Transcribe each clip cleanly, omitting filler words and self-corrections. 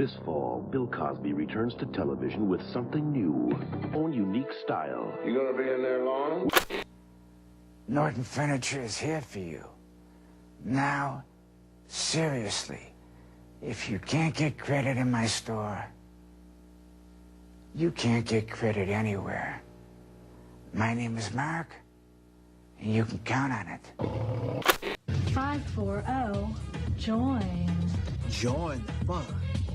This fall, Bill Cosby returns to television with something new, own unique style. You gonna be in there long? Norton Furniture is here for you. Now, seriously, if you can't get credit in my store, you can't get credit anywhere. My name is Mark, and you can count on it. 540, join. Join the fun.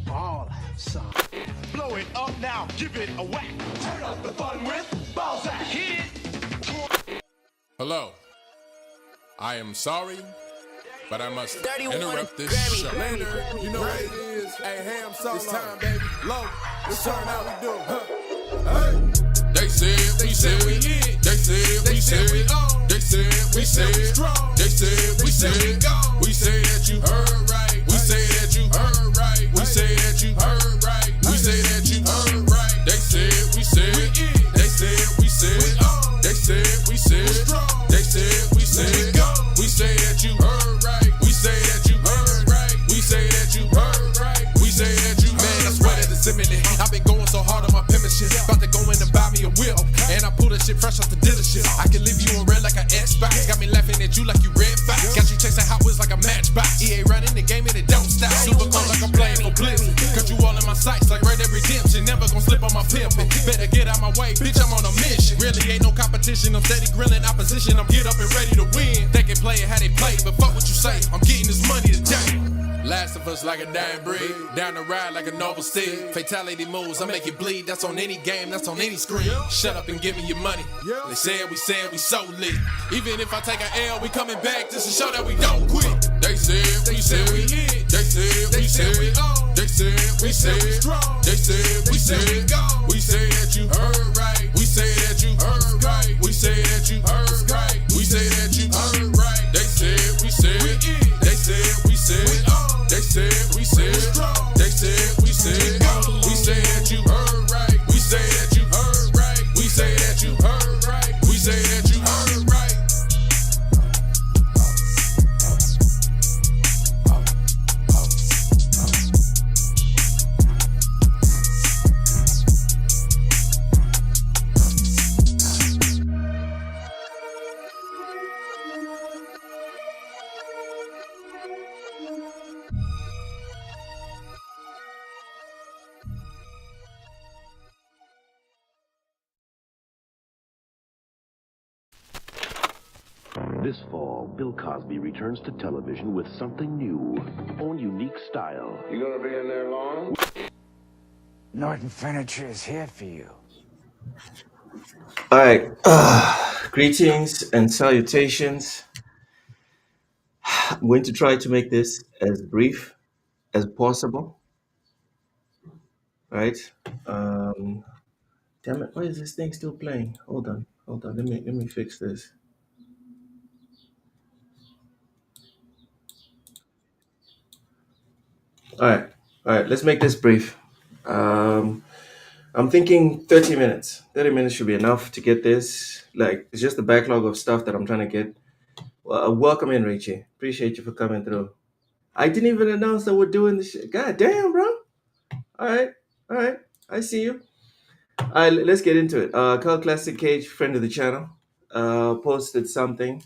All have some. Blow it up now, give it a whack. Turn up the fun with Balzac. Hit it. Hello. I am sorry, but I must interrupt this show. Leonard, you know what it is. Hey, Ham Solo. It's time, baby. Low. It's time how we do. Hey. They said, we said we in. They said, we said we on. They said, we said strong. They said, we said go. We say that you heard right. We say that you heard right. We say that you heard right. We say that you heard right. They said, we said we in. They said, we said on. They said, we said strong. They said, we said go. We say that you heard right. We say that you heard right. We say that you heard right. We say that you heard right. Man, I swear that it's imminent. I've been going so hard on my penmanship. About to go in and buy me a whip. And I pull that shit fresh off the dealership. I can leave you on red like an Xbox. Got me laughing at you like you Red Fox. Got you chasing Hot Wheels like a Matchbox. EA running the game and it don't stop. Super cold like I'm playing for Blitz. Cut you all in my sights like Red Dead Redemption. Never gonna slip on my pimpin'. Better get out my way, bitch, I'm on a mission. Really ain't no competition. I'm steady grilling opposition. I'm get up and ready to win. They can play it how they play, but fuck what you say. I'm getting this money today. Last of us like a dying breed. Down the ride like a noble steed. Fatality moves, I make it bleed. That's on any game, that's on any screen. Shut up and give me your money. They said we so lit. Even if I take an L, we coming back just to show that we don't quit. They said we said we in. They said we said we on. They said we said strong. They said we said go. We say that you heard right. We say that you heard right. We say that you heard right. We say that you heard right. They said we said we in. They said we said on. They said we said strong. They said we said go. We say that you heard right. We say that you heard right. We say that you heard right. We say that you heard right. This fall, Bill Cosby returns to television with something new, own unique style. You gonna be in there long? Norton Furniture is here for you. All right. Greetings and salutations. I'm going to try to make this as brief as possible. All right. Damn it! Why is this thing still playing? Hold on. Let me fix this. All right. Let's make this brief. I'm thinking 30 minutes. 30 minutes should be enough to get this. Like, it's just the backlog of stuff that I'm trying to get. Welcome in, Richie. Appreciate you for coming through. I didn't even announce that we're doing this shit. God damn, bro. All right. I see you. All right, let's get into it. Carl Classic Cage, friend of the channel, posted something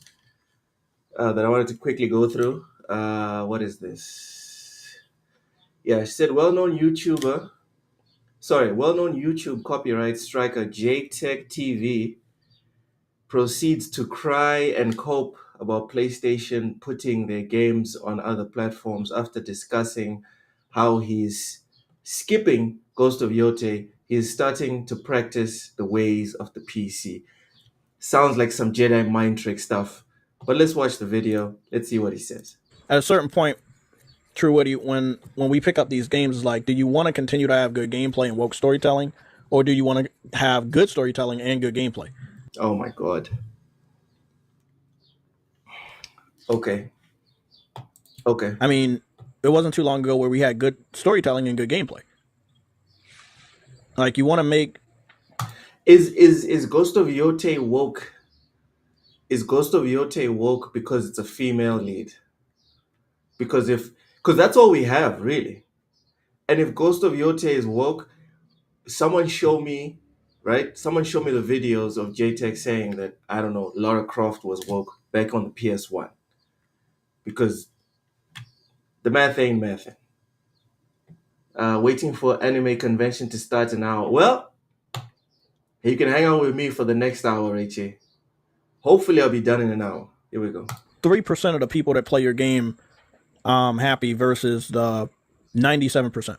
that I wanted to quickly go through. What is this? Yeah, she said, well-known YouTube copyright striker JTech TV proceeds to cry and cope about PlayStation putting their games on other platforms after discussing how he's skipping Ghost of Yote. He's starting to practice the ways of the PC. Sounds like some Jedi mind trick stuff. But let's watch the video. Let's see what he says. At a certain point, True Woody, when we pick up these games, is like, do you want to continue to have good gameplay and woke storytelling, or do you want to have good storytelling and good gameplay? Oh my god. Okay. I mean, it wasn't too long ago where we had good storytelling and good gameplay. Like, you want to make... Is Ghost of Yote woke? Is Ghost of Yote woke because it's a female lead? Because that's all we have, really. And if Ghost of Yote is woke, someone show me, right? Someone show me the videos of JTech saying that, I don't know, Lara Croft was woke back on the PS1. Because the math ain't mathing. Waiting for anime convention to start an hour. Well, you can hang out with me for the next hour, Richie. Hopefully I'll be done in an hour. Here we go. 3% of the people that play your game happy versus the 97%.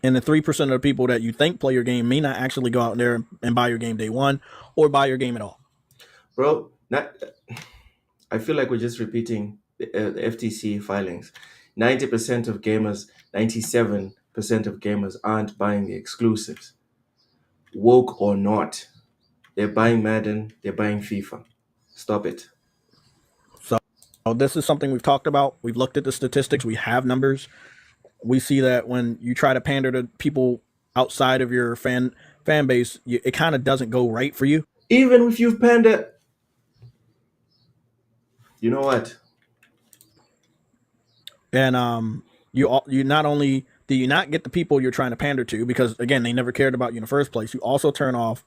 And the 3% of the people that you think play your game may not actually go out there and buy your game day one or buy your game at all. Bro, I feel like we're just repeating the FTC filings. 90% of gamers, 97% of gamers aren't buying the exclusives. Woke or not. They're buying Madden, they're buying FIFA. Stop it. So this is something we've talked about. We've looked at the statistics. We have numbers. We see that when you try to pander to people outside of your fan base, it kind of doesn't go right for you. Even if you've pandered, you know what? And you not only do you not get the people you're trying to pander to, because again, they never cared about you in the first place. You also turn off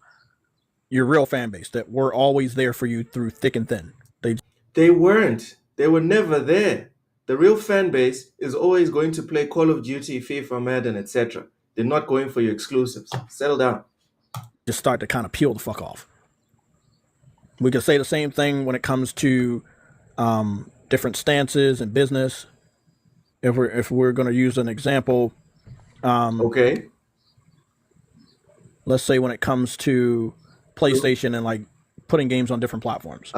your real fan base that were always there for you through thick and thin. They weren't. They were never there. The real fan base is always going to play Call of Duty, FIFA, Madden, etc. They're not going for your exclusives. Settle down. Just start to kind of peel the fuck off. We can say the same thing when it comes to different stances in business. If we're going to use an example, okay. Let's say when it comes to PlayStation and like putting games on different platforms.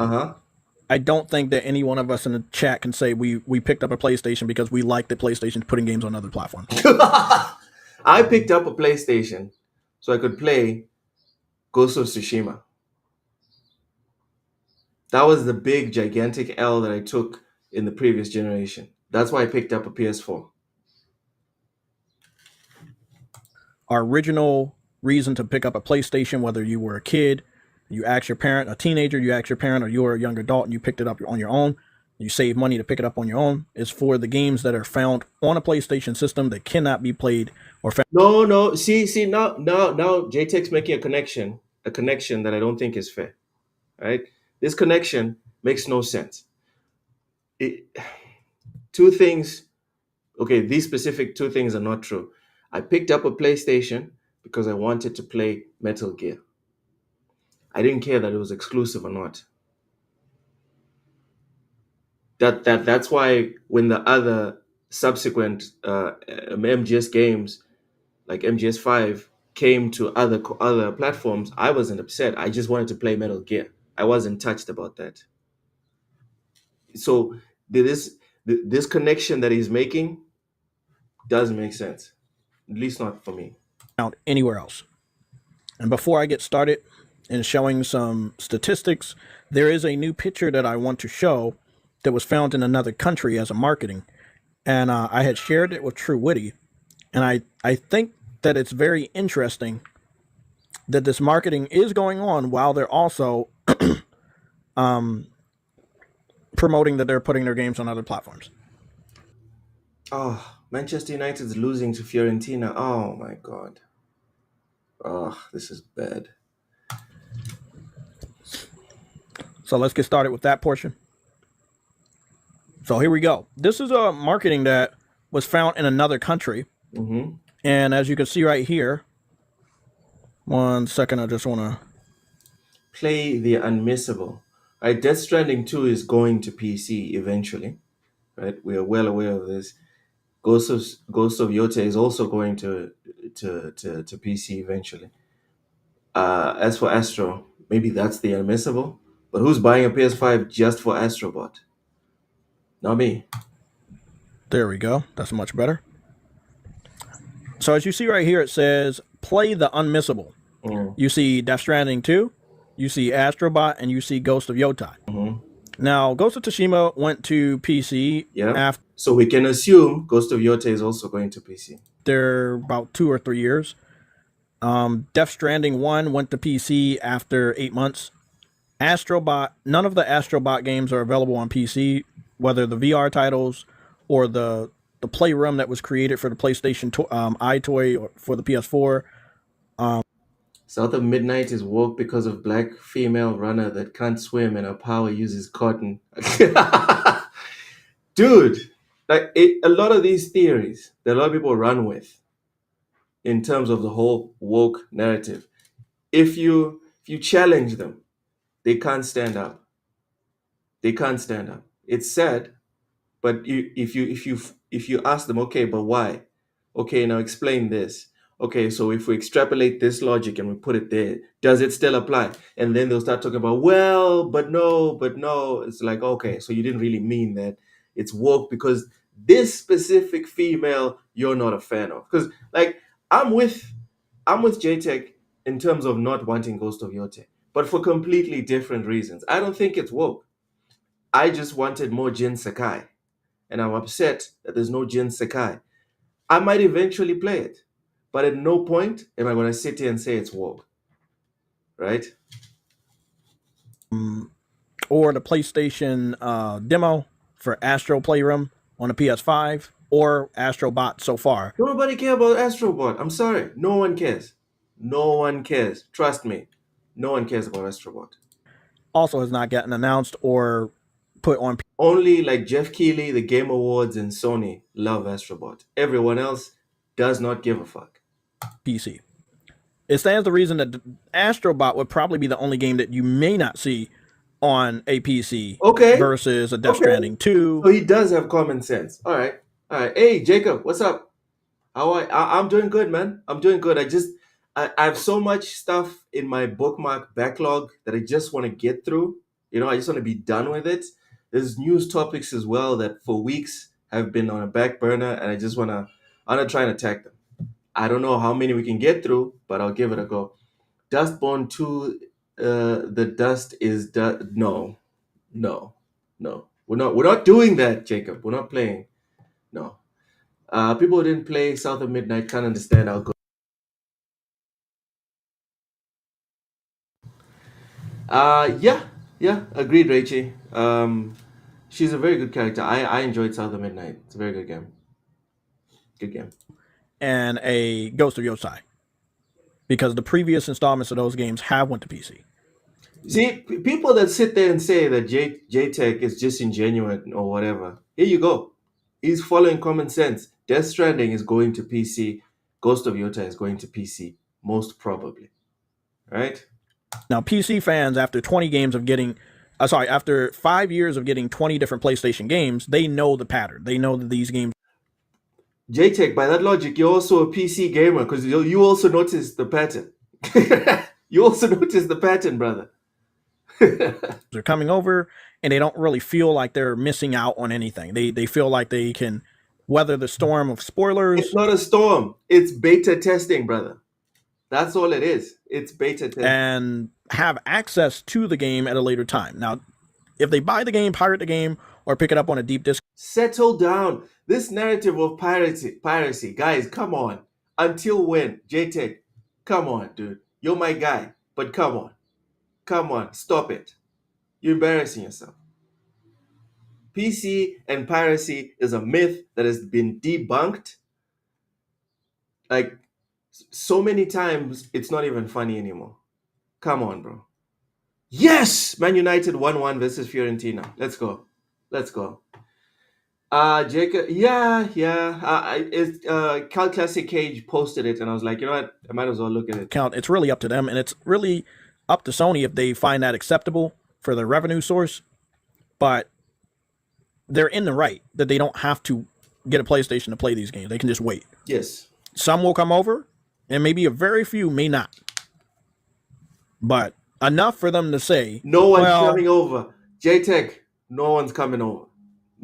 I don't think that any one of us in the chat can say we picked up a PlayStation because we like the PlayStation putting games on other platforms. I picked up a PlayStation so I could play Ghost of Tsushima. That was the big, gigantic L that I took in the previous generation. That's why I picked up a PS4. Our original reason to pick up a PlayStation, whether you were a kid, you asked your parent, a teenager, you asked your parent, or you were a young adult and you picked it up on your own, you save money to pick it up on your own, is for the games that are found on a PlayStation system that cannot be played or found. No. See, now JTech's making a connection that I don't think is fair. Right? This connection makes no sense. Two things, okay, these specific two things are not true. I picked up a PlayStation because I wanted to play Metal Gear. I didn't care that it was exclusive or not. That's why when the other subsequent MGS games, like MGS5, came to other platforms, I wasn't upset. I just wanted to play Metal Gear. I wasn't touched about that. So this connection that he's making doesn't make sense. At least not for me. Found anywhere else. And before I get started in showing some statistics, there is a new picture that I want to show that was found in another country as a marketing. And I had shared it with True Witty. And I think that it's very interesting that this marketing is going on while they're also promoting that they're putting their games on other platforms. Oh, Manchester United's losing to Fiorentina. Oh my God. Oh, this is bad. So let's get started with that portion. So here we go. This is a marketing that was found in another country. Mm-hmm. And as you can see right here, one second, I just want to play the unmissable. Right, Death Stranding 2 is going to PC eventually. Right, we are well aware of this. Ghost of Yote is also going to PC eventually. As for Astro, maybe that's the unmissable. But who's buying a PS5 just for Astrobot? Not me. There we go. That's much better. So as you see right here, it says play the unmissable. Mm. You see Death Stranding 2, you see Astrobot, and you see Ghost of Yotai. Mm-hmm. Now, Ghost of Tsushima went to PC after. So we can assume Ghost of Yote is also going to PC. After about 2 or 3 years. Death Stranding 1 went to PC after 8 months. Astrobot, none of the Astrobot games are available on PC, whether the VR titles or the the playroom that was created for the PlayStation iToy or for the PS4. South of Midnight is woke because of black female runner that can't swim and her power uses cotton. Dude, like a lot of these theories that a lot of people run with in terms of the whole woke narrative, if you challenge them, they can't stand up. They can't stand up. It's sad, but if you ask them, okay, but why? Okay, now explain this. Okay, so if we extrapolate this logic and we put it there, does it still apply? And then they'll start talking about, well, but no. It's like, okay, so you didn't really mean that. It's woke because this specific female you're not a fan of. Because like I'm with JTech in terms of not wanting Ghost of Yote, but for completely different reasons. I don't think it's woke. I just wanted more Jin Sakai, and I'm upset that there's no Jin Sakai. I might eventually play it, but at no point am I going to sit here and say it's woke, right? Or the PlayStation demo for Astro Playroom on the PS5 or Astrobot so far. Nobody care about Astrobot. I'm sorry. No one cares. No one cares. Trust me. No one cares about Astrobot. Also has not gotten announced or put on. Only like Jeff Keighley, the Game Awards, and Sony love Astrobot. Everyone else does not give a fuck. PC. It stands to reason that Astrobot would probably be the only game that you may not see on a PC versus a Death Stranding 2. So he does have common sense. All right. Hey, Jacob, what's up? I'm doing good, man. I'm doing good. I have so much stuff in my bookmark backlog that I just want to get through. You know, I just want to be done with it. There's news topics as well that for weeks have been on a back burner, and I'm gonna try and attack them. I don't know how many we can get through, but I'll give it a go. Dustborn 2, the dust is no. We're not doing that, Jacob. We're not playing. No. People who didn't play South of Midnight can't understand how good. Yeah, agreed, Rachie. She's a very good character. I enjoyed South of Midnight. It's a very good game. Good game. And a Ghost of Yosai, because the previous installments of those games have went to PC. See, people that sit there and say that JTech is disingenuous or whatever, here you go. He's following common sense. Death Stranding is going to PC. Ghost of Yota is going to PC, most probably. Right? Now, PC fans, after 20 games of getting, after 5 years of getting 20 different PlayStation games, they know the pattern. They know that these games. JTech, by that logic, you're also a PC gamer because you also notice the pattern. You also notice the pattern, brother. They're coming over and they don't really feel like they're missing out on anything. They feel like they can weather the storm of spoilers. It's not a storm. It's beta testing, brother. That's all it is. It's beta testing. And have access to the game at a later time. Now, if they buy the game, pirate the game, or pick it up on a deep disc. Settle down. This narrative of piracy, guys, come on. Until when? JTech, come on, dude. You're my guy, but come on. Come on, stop it. You're embarrassing yourself. PC and piracy is a myth that has been debunked. Like, so many times, it's not even funny anymore. Come on, bro. Yes! Man United 1-1 versus Fiorentina. Let's go. Jacob, Cal Classic Cage posted it, and I was like, you know what? I might as well look at it. It's really up to them, and it's really up to Sony if they find that acceptable for their revenue source. But they're in the right that they don't have to get a PlayStation to play these games. They can just wait. Yes. Some will come over, and maybe a very few may not. But enough for them to say, no one's coming over. JTech, no one's coming over.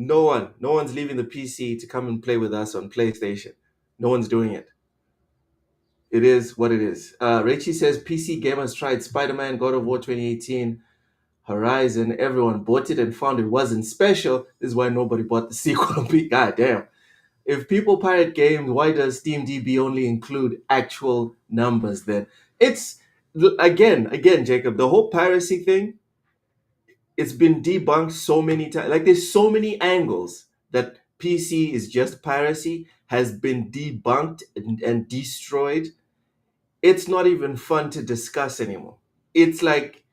No one's leaving the PC to come and play with us on PlayStation. No one's doing it. It is what it is. Rachie says PC gamers tried Spider-Man, God of War 2018, Horizon. Everyone bought it and found it wasn't special. This is why nobody bought the sequel. God damn. If people pirate games, why does SteamDB only include actual numbers then? It's, again, Jacob, the whole piracy thing, it's been debunked so many times. Like, there's so many angles that PC is just piracy has been debunked and destroyed, it's not even fun to discuss anymore. It's like,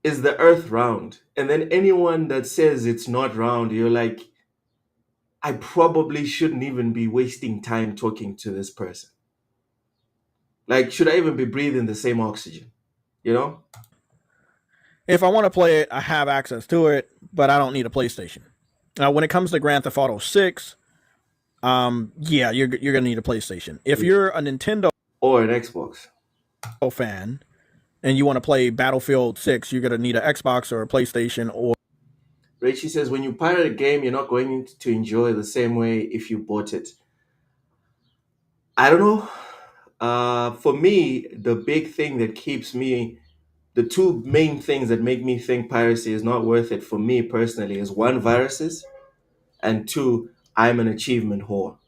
is the earth round? And then anyone that says it's not round, you're like, I probably shouldn't even be wasting time talking to this person. Like, should I even be breathing the same oxygen? You know? If I want to play it, I have access to it, but I don't need a PlayStation. Now, when it comes to Grand Theft Auto 6, yeah, you're gonna need a PlayStation. If you're a Nintendo or an Xbox fan and you want to play Battlefield 6, you're gonna need an Xbox or a PlayStation. Or Rachie says, when you pirate a game, you're not going to enjoy the same way if you bought it. I don't know. For me, the big thing that keeps me, the two main things that make me think piracy is not worth it for me personally is one, viruses, and two, I'm an achievement whore.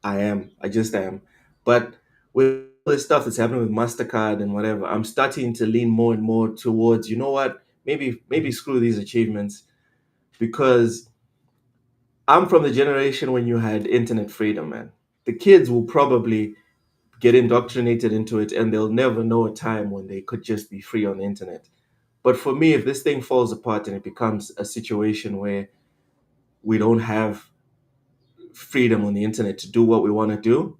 I just am. But with all this stuff that's happening with MasterCard and whatever, I'm starting to lean more and more towards, you know what, maybe screw these achievements, because I'm from the generation when you had internet freedom, man. The kids will probably get indoctrinated into it and they'll never know a time when they could just be free on the internet. But for me, if this thing falls apart and it becomes a situation where we don't have freedom on the internet to do what we want to do,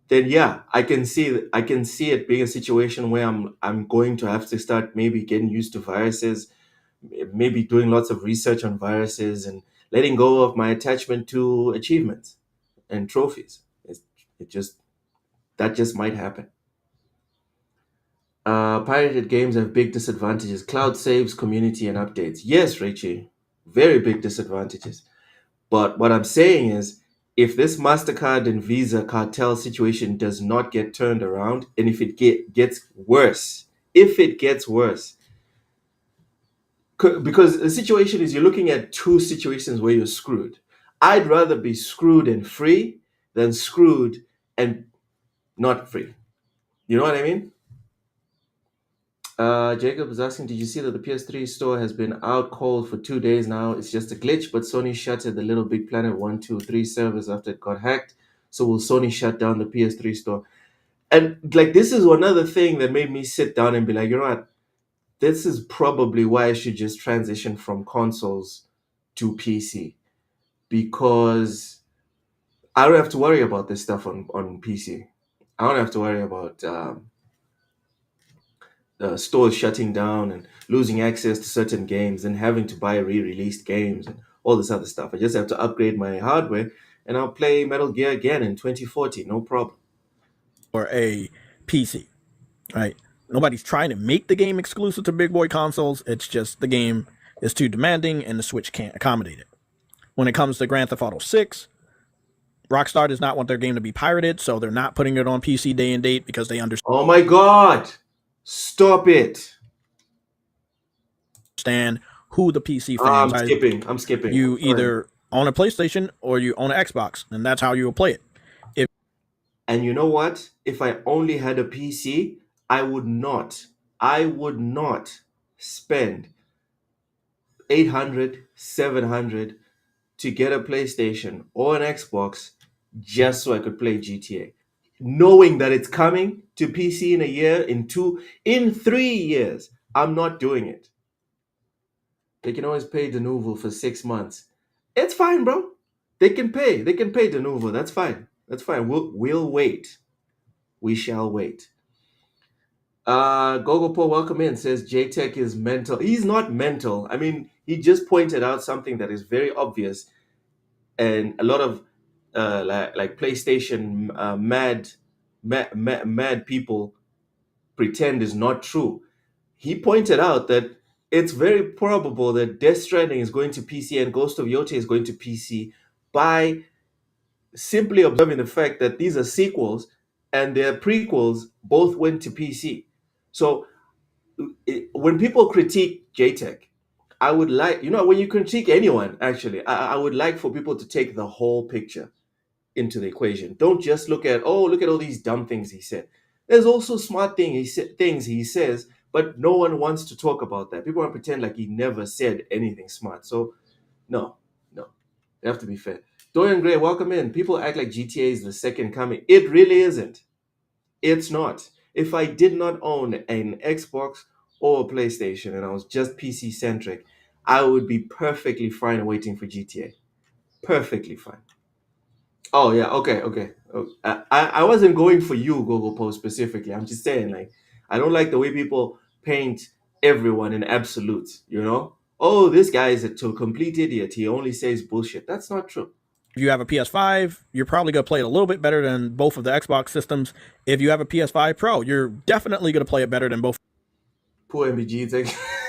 then yeah, I can see it being a situation where I'm going to have to start maybe getting used to viruses, maybe doing lots of research on viruses and letting go of my attachment to achievements and trophies. That just might happen. Pirated games have big disadvantages: cloud saves, community, and updates. Yes, Rachie, very big disadvantages. But what I'm saying is, if this MasterCard and Visa cartel situation does not get turned around, and if it gets worse, because the situation is, you're looking at two situations where you're screwed. I'd rather be screwed and free than screwed and not free. You know what I mean? Jacob is asking, did you see that the PS3 store has been out cold for 2 days now? It's just a glitch, but Sony shuttered the Little Big Planet 1, 2, 3 servers after it got hacked. So will Sony shut down the PS3 store? And like, this is another thing that made me sit down and be like, you know what? This is probably why I should just transition from consoles to PC, because I don't have to worry about this stuff on PC. I don't have to worry about stores shutting down and losing access to certain games and having to buy re-released games and all this other stuff. I just have to upgrade my hardware and I'll play Metal Gear again in 2040, no problem. Or a PC, right? Nobody's trying to make the game exclusive to big boy consoles. It's just the game is too demanding and the Switch can't accommodate it. When it comes to Grand Theft Auto 6, Rockstar does not want their game to be pirated, so they're not putting it on PC day and date because they understand. Oh my God! Stop it! Understand who the PC fans are. I'm skipping. You either own a PlayStation or you own an Xbox, and that's how you will play it. And you know what? If I only had a PC, I would not spend $800, $700 to get a PlayStation or an Xbox just so I could play GTA. Knowing that it's coming to PC in a year, in 3 years, I'm not doing it. They can always pay Denuvo for 6 months. It's fine, bro. They can pay Denuvo. That's fine. We'll wait. We shall wait. Gogo Paul, welcome in, says JTech is mental. He's not mental. I mean, he just pointed out something that is very obvious, and a lot of like PlayStation mad people pretend is not true. He pointed out that it's very probable that Death Stranding is going to PC and Ghost of Yotei is going to PC by simply observing the fact that these are sequels and their prequels both went to PC. So when people critique JTech, I would like, when you critique anyone, actually, I would like for people to take the whole picture into the equation. Don't just look at all these dumb things he said. There's also smart things he says, but no one wants to talk about that. People want to pretend like he never said anything smart. So, no. You have to be fair. Dorian Gray, welcome in. People act like GTA is the second coming. It really isn't. It's not. If I did not own an Xbox or a PlayStation and I was just PC centric, I would be perfectly fine waiting for GTA. Perfectly fine. Oh yeah, okay. I wasn't going for you, Google Post specifically. I'm just saying, like, I don't like the way people paint everyone in absolutes. You know, oh, this guy is a complete idiot. He only says bullshit. That's not true. If you have a PS5, you're probably going to play it a little bit better than both of the Xbox systems. If you have a PS5 Pro, you're definitely going to play it better than both. Poor MBG, like,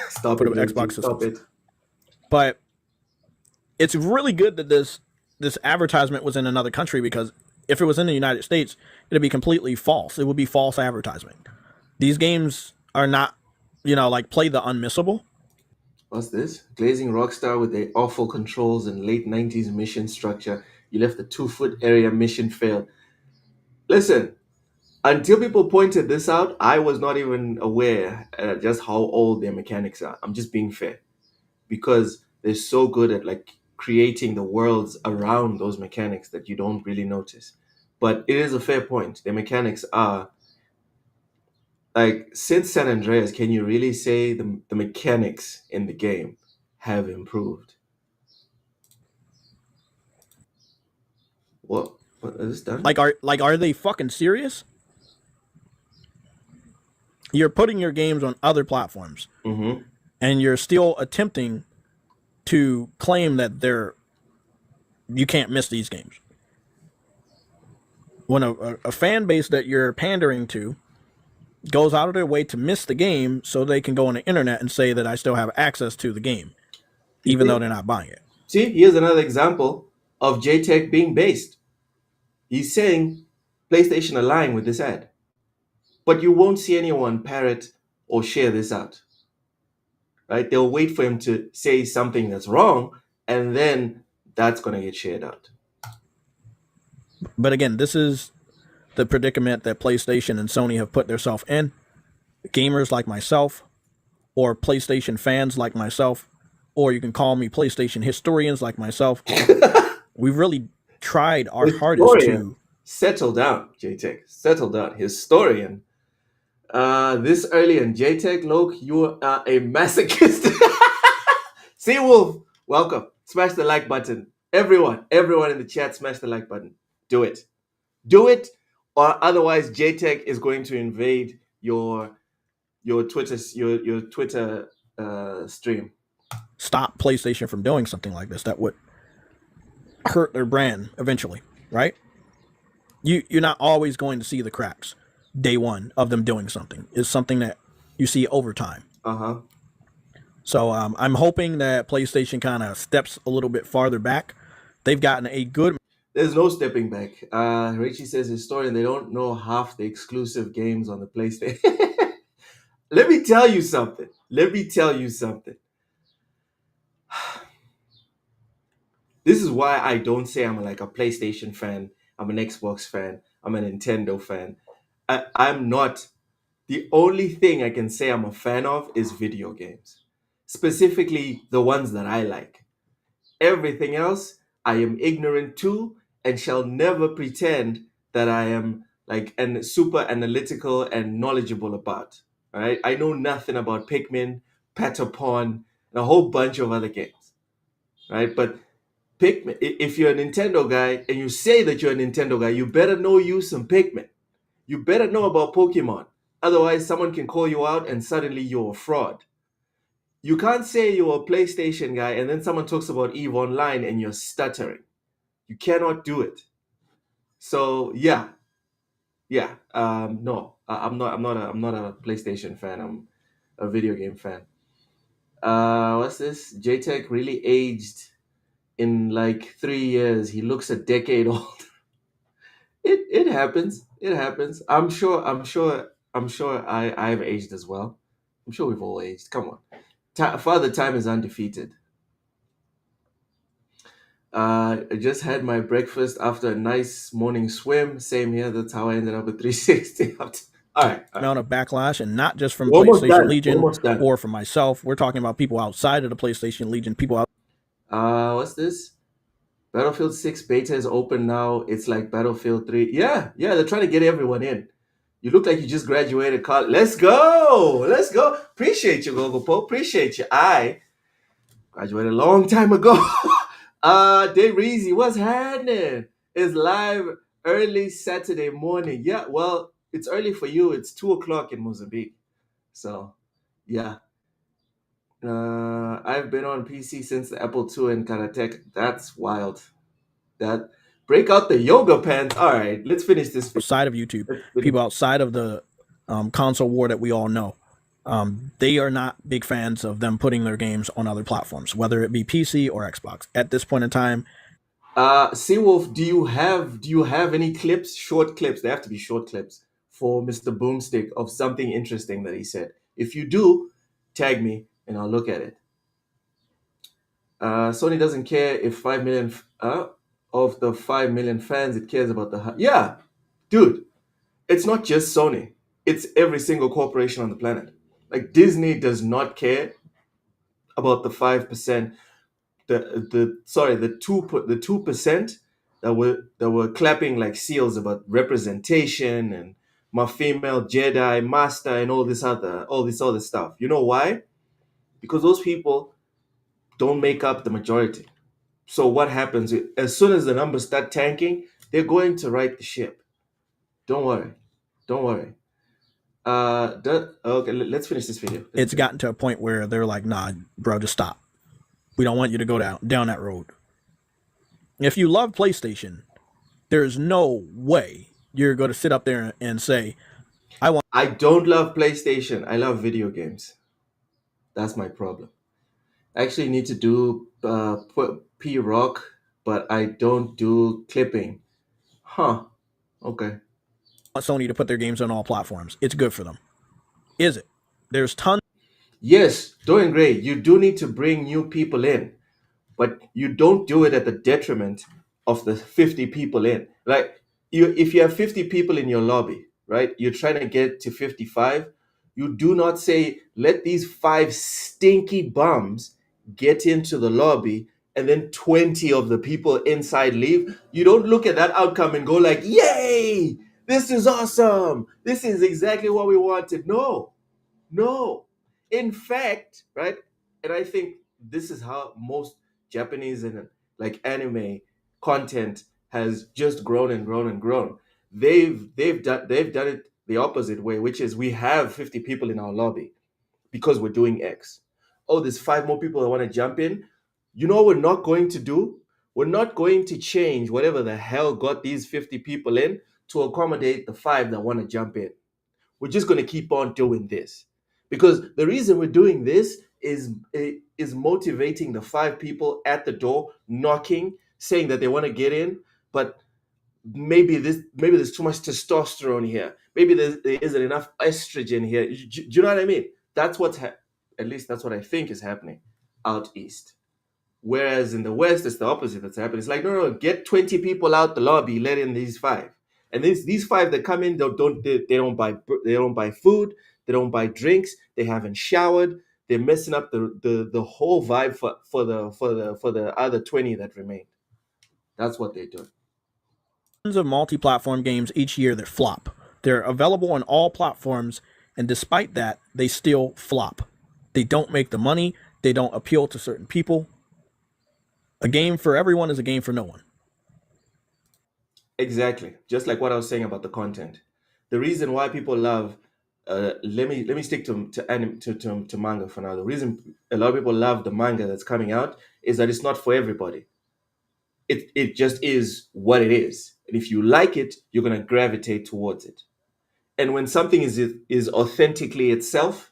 stop for it, the MBG, Xbox stop systems. it. But it's really good that this advertisement was in another country, because if it was in the United States, it'd be completely false. It would be false advertisement. These games are not, like play the unmissable. What's this? Glazing Rockstar with their awful controls and late 90s mission structure. You left the 2-foot area mission fail. Listen, until people pointed this out, I was not even aware just how old their mechanics are. I'm just being fair. Because they're so good at like creating the worlds around those mechanics that you don't really notice. But it is a fair point. Their mechanics are like, since San Andreas, can you really say the mechanics in the game have improved? What is this done? Are they fucking serious? You're putting your games on other platforms, and you're still attempting to claim that you can't miss these games. When a fan base that you're pandering to goes out of their way to miss the game so they can go on the internet and say that I still have access to the game, even though they're not buying it. See, here's another example of JTech being based. He's saying PlayStation align with this ad. But you won't see anyone parrot or share this out. Right? They'll wait for him to say something that's wrong, and then that's going to get shared out. But again, this is the predicament that PlayStation and Sony have put themselves in. Gamers like myself, or PlayStation fans like myself, or you can call me PlayStation historians like myself. We've really tried our hardest to settle down, JTech. Settle down, historian. This early in JTech, Loke, you are a masochist. See, Wolf, welcome. Smash the like button. Everyone in the chat, smash the like button. Do it. Do it. Or otherwise, JTech is going to invade your Twitter stream. Stop PlayStation from doing something like this. That would hurt their brand eventually, right? You're not always going to see the cracks day one of them doing something. It's something that you see over time. So I'm hoping that PlayStation kind of steps a little bit farther back. They've gotten a good. There's no stepping back. Richie says, historian, they don't know half the exclusive games on the PlayStation. Let me tell you something. This is why I don't say I'm like a PlayStation fan. I'm an Xbox fan. I'm a Nintendo fan. I'm not. The only thing I can say I'm a fan of is video games. Specifically, the ones that I like. Everything else, I am ignorant to, and shall never pretend that I am like super analytical and knowledgeable about. All right, I know nothing about Pikmin, Patapon, and a whole bunch of other games. Right, but Pikmin. If you're a Nintendo guy and you say that you're a Nintendo guy, you better know you some Pikmin. You better know about Pokemon. Otherwise, someone can call you out and suddenly you're a fraud. You can't say you're a PlayStation guy and then someone talks about EVE Online and you're stuttering. You cannot do it. So no, I'm not a PlayStation fan. I'm a video game fan. What's this? JTech really aged in like 3 years. He looks a decade old. It happens. It happens. I'm sure I've aged as well. I'm sure we've all aged. Come on. Father Time is undefeated. I just had my breakfast after a nice morning swim. Same here. That's how I ended up at 360. All right. Amount of backlash, and not just from PlayStation Legion or from myself. We're talking about people outside of the PlayStation Legion. People out. What's this? Battlefield 6 beta is open now. It's like Battlefield 3. Yeah, they're trying to get everyone in. You look like you just graduated college. Let's go. Let's go. Appreciate you, Gogo Pope. Appreciate you. I graduated a long time ago. Day Reezy, what's happening? It's live early Saturday morning. Yeah, well, it's early for you. It's 2 o'clock in Mozambique. So, yeah. I've been on PC since the Apple II and Karatech. That's wild. That break out the yoga pants. All right, let's finish this. Outside of YouTube, people outside of the console war that we all know, they are not big fans of them putting their games on other platforms, whether it be PC or Xbox. At this point in time, Seawolf, do you have any clips, short clips? They have to be short clips for Mr. Boomstick of something interesting that he said. If you do, tag me and I'll look at it. Sony doesn't care if 5 million of the 5 million fans, it cares about the... Yeah, dude, it's not just Sony. It's every single corporation on the planet. Like, Disney does not care about the 5%, the 2% that were clapping like seals about representation and my female Jedi master and all this other stuff. You know why? Because those people don't make up the majority. So what happens as soon as the numbers start tanking, they're going to right the ship. Don't worry. Okay, let's finish this video. It's gotten to a point where they're like, nah, bro, just stop. We don't want you to go down that road. If you love PlayStation, there's no way you're going to sit up there and say, I don't love PlayStation. I love video games. That's my problem. I actually need to do P-Rock, but I don't do clipping. Huh. Okay. Sony to put their games on all platforms. It's good for them. Is it? There's tons. Yes, doing great. You do need to bring new people in, but you don't do it at the detriment of the 50 people in. Like, if you have 50 people in your lobby, right? You're trying to get to 55. You do not say, let these 5 stinky bums get into the lobby and then 20 of the people inside leave. You don't look at that outcome and go like, yay, this is awesome. This is exactly what we wanted. No. In fact, right? And I think this is how most Japanese and like anime content has just grown and grown and grown. They've done it the opposite way, which is we have 50 people in our lobby because we're doing X. Oh, there's 5 more people that want to jump in. You know what we're not going to do? We're not going to change whatever the hell got these 50 people in to accommodate the 5 that want to jump in. We're just going to keep on doing this. Because the reason we're doing this is motivating the 5 people at the door, knocking, saying that they want to get in, but maybe there's too much testosterone here. Maybe there isn't enough estrogen here. Do you know what I mean? That's at least that's what I think is happening out east. Whereas in the West, it's the opposite that's happening. It's like, no, get 20 people out the lobby, let in these 5. And these 5 that come in, they don't buy food, they don't buy drinks, they haven't showered, they're messing up the whole vibe for the other 20 that remain. That's what they're doing. Tons of multi-platform games each year that flop. They're available on all platforms, and despite that, they still flop. They don't make the money, they don't appeal to certain people. A game for everyone is a game for no one. Exactly. Just like what I was saying about the content. The reason why people love let me stick to manga for now. The reason a lot of people love the manga that's coming out is that it's not for everybody. It just is what it is. And if you like it, you're gonna gravitate towards it. And when something is authentically itself,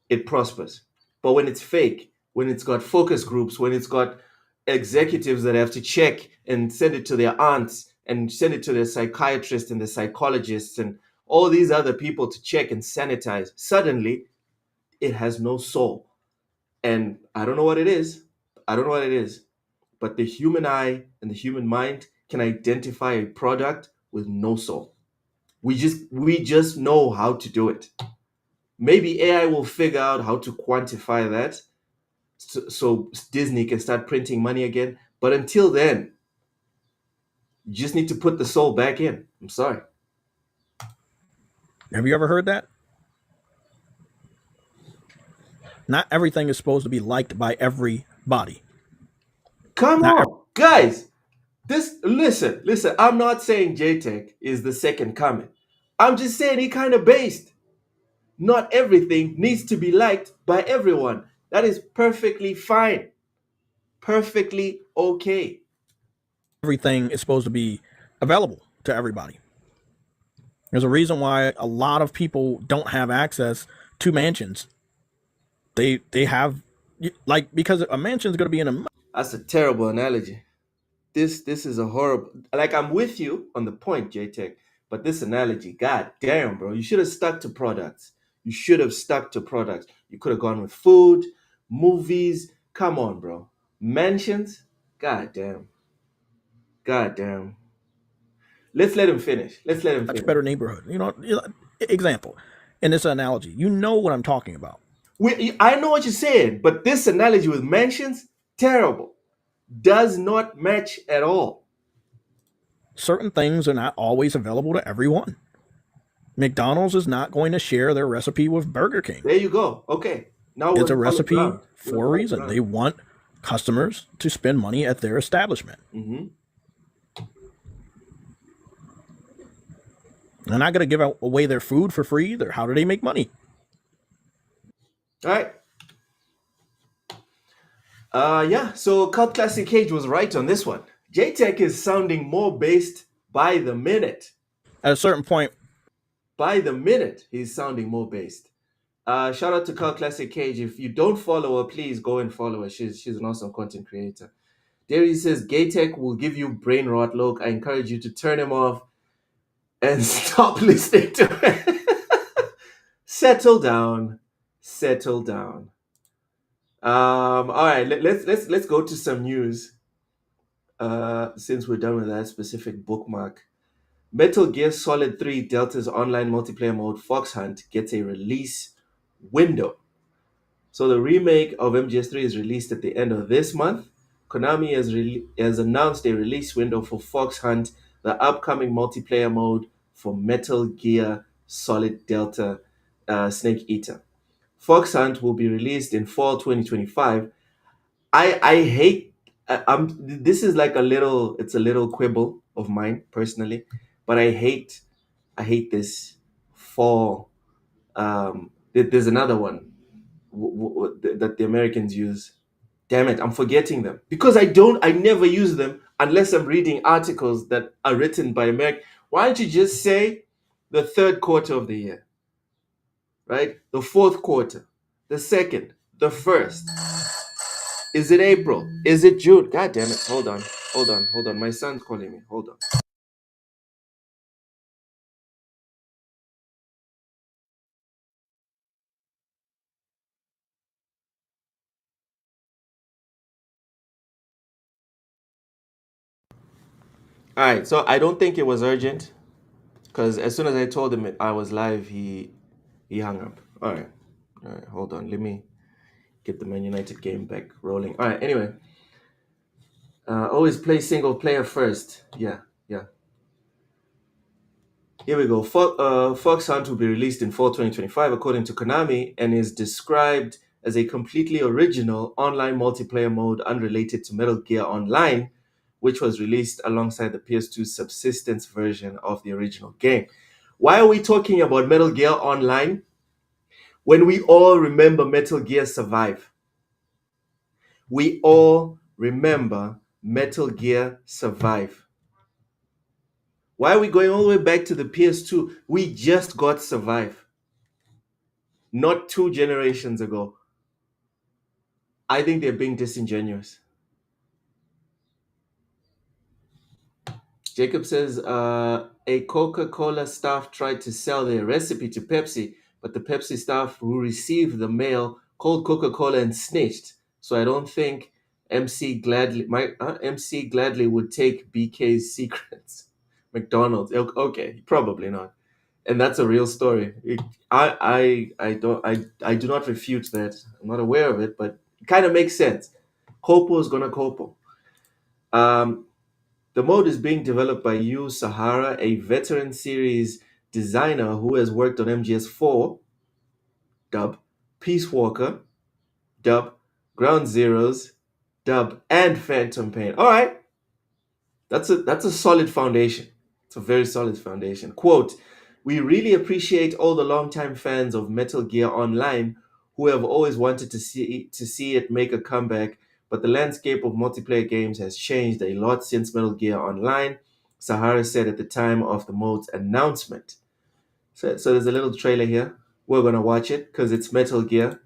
it prospers. But when it's fake, when it's got focus groups, when it's got executives that have to check and send it to their aunts and send it to their psychiatrists and the psychologists and all these other people to check and sanitize, suddenly it has no soul. And I don't know what it is. But the human eye and the human mind can identify a product with no soul. We just know how to do it. Maybe AI will figure out how to quantify that so Disney can start printing money again. But until then, you just need to put the soul back in. I'm sorry. Have you ever heard that? Not everything is supposed to be liked by everybody. Come Not on, guys. Listen. I'm not saying JTech is the second coming. I'm just saying he kind of based. Not everything needs to be liked by everyone. That is perfectly fine. Perfectly okay. everything is supposed to be available to everybody. There's a reason why a lot of people don't have access to mansions. They have, like, because a mansion is going to be in a. That's a terrible analogy. This is a horrible. Like, I'm with you on the point, JTech, but this analogy, god damn, bro, you should have stuck to products. You should have stuck to products. You could have gone with food, movies. Come on, bro. Mansions, god damn. God damn. Let's let him finish. Much better neighborhood. Example, in this analogy, you know what I'm talking about. I know what you're saying, but this analogy with mansions, terrible. Does not match at all. Certain things are not always available to everyone. McDonald's is not going to share their recipe with Burger King. There you go. Okay. Now it's a recipe for a reason. They want customers to spend money at their establishment. Mm-hmm. They're not going to give away their food for free either. How do they make money? All right. Yeah, so Cult Classic Cage was right on this one. JTech is sounding more based by the minute. At a certain point. By the minute, he's sounding more based. Shout out to Cult Classic Cage. If you don't follow her, please go and follow her. She's an awesome content creator. Derry says, Gaytech will give you brain rot. Look, I encourage you to turn him off and stop listening to him. Settle down. All right, let's go to some news. Since we're done with that specific bookmark, Metal Gear Solid 3 Delta's online multiplayer mode Fox Hunt gets a release window. So the remake of MGS3 is released at the end of this month. Konami has announced a release window for Fox Hunt, the upcoming multiplayer mode for Metal Gear Solid Delta Snake Eater. Fox Hunt will be released in fall 2025. I hate. This is like a little quibble of mine personally, but I hate this fall. There's another one that the Americans use. Damn it, I'm forgetting them because I never use them unless I'm reading articles that are written by American. Why don't you just say the third quarter of the year, right? The fourth quarter, the second, the first. Is it April? Is it June? God damn it. Hold on. My son's calling me. Hold on. All right, so I don't think it was urgent because as soon as I told him I was live, he hung up. All right, hold on. Let me get the Man United game back rolling. All right, anyway. Always play single player first. Yeah. Here we go. Fox Hunt will be released in fall 2025 according to Konami and is described as a completely original online multiplayer mode unrelated to Metal Gear Online, which was released alongside the PS2 subsistence version of the original game. Why are we talking about Metal Gear Online when we all remember Metal Gear Survive? We all remember Metal Gear Survive. Why are we going all the way back to the PS2? We just got Survive. Not 2 generations ago. I think they're being disingenuous. Jacob says, a Coca-Cola staff tried to sell their recipe to Pepsi, but the Pepsi staff who received the mail called Coca-Cola and snitched. So I don't think MC Gladly would take BK's secrets. McDonald's. Okay, probably not. And that's a real story. I do not refute that. I'm not aware of it, but it kind of makes sense. Copo is gonna Copo. The mode is being developed by Yu Sahara, a veteran series designer who has worked on MGS4, dub, Peace Walker, dub, Ground Zeroes, dub, and Phantom Pain. All right, that's a solid foundation. It's a very solid foundation. Quote, "We really appreciate all the longtime fans of Metal Gear Online who have always wanted to see it make a comeback, but the landscape of multiplayer games has changed a lot since Metal Gear Online," Sahara said at the time of the mode's announcement. So there's a little trailer here. We're going to watch it because it's Metal Gear.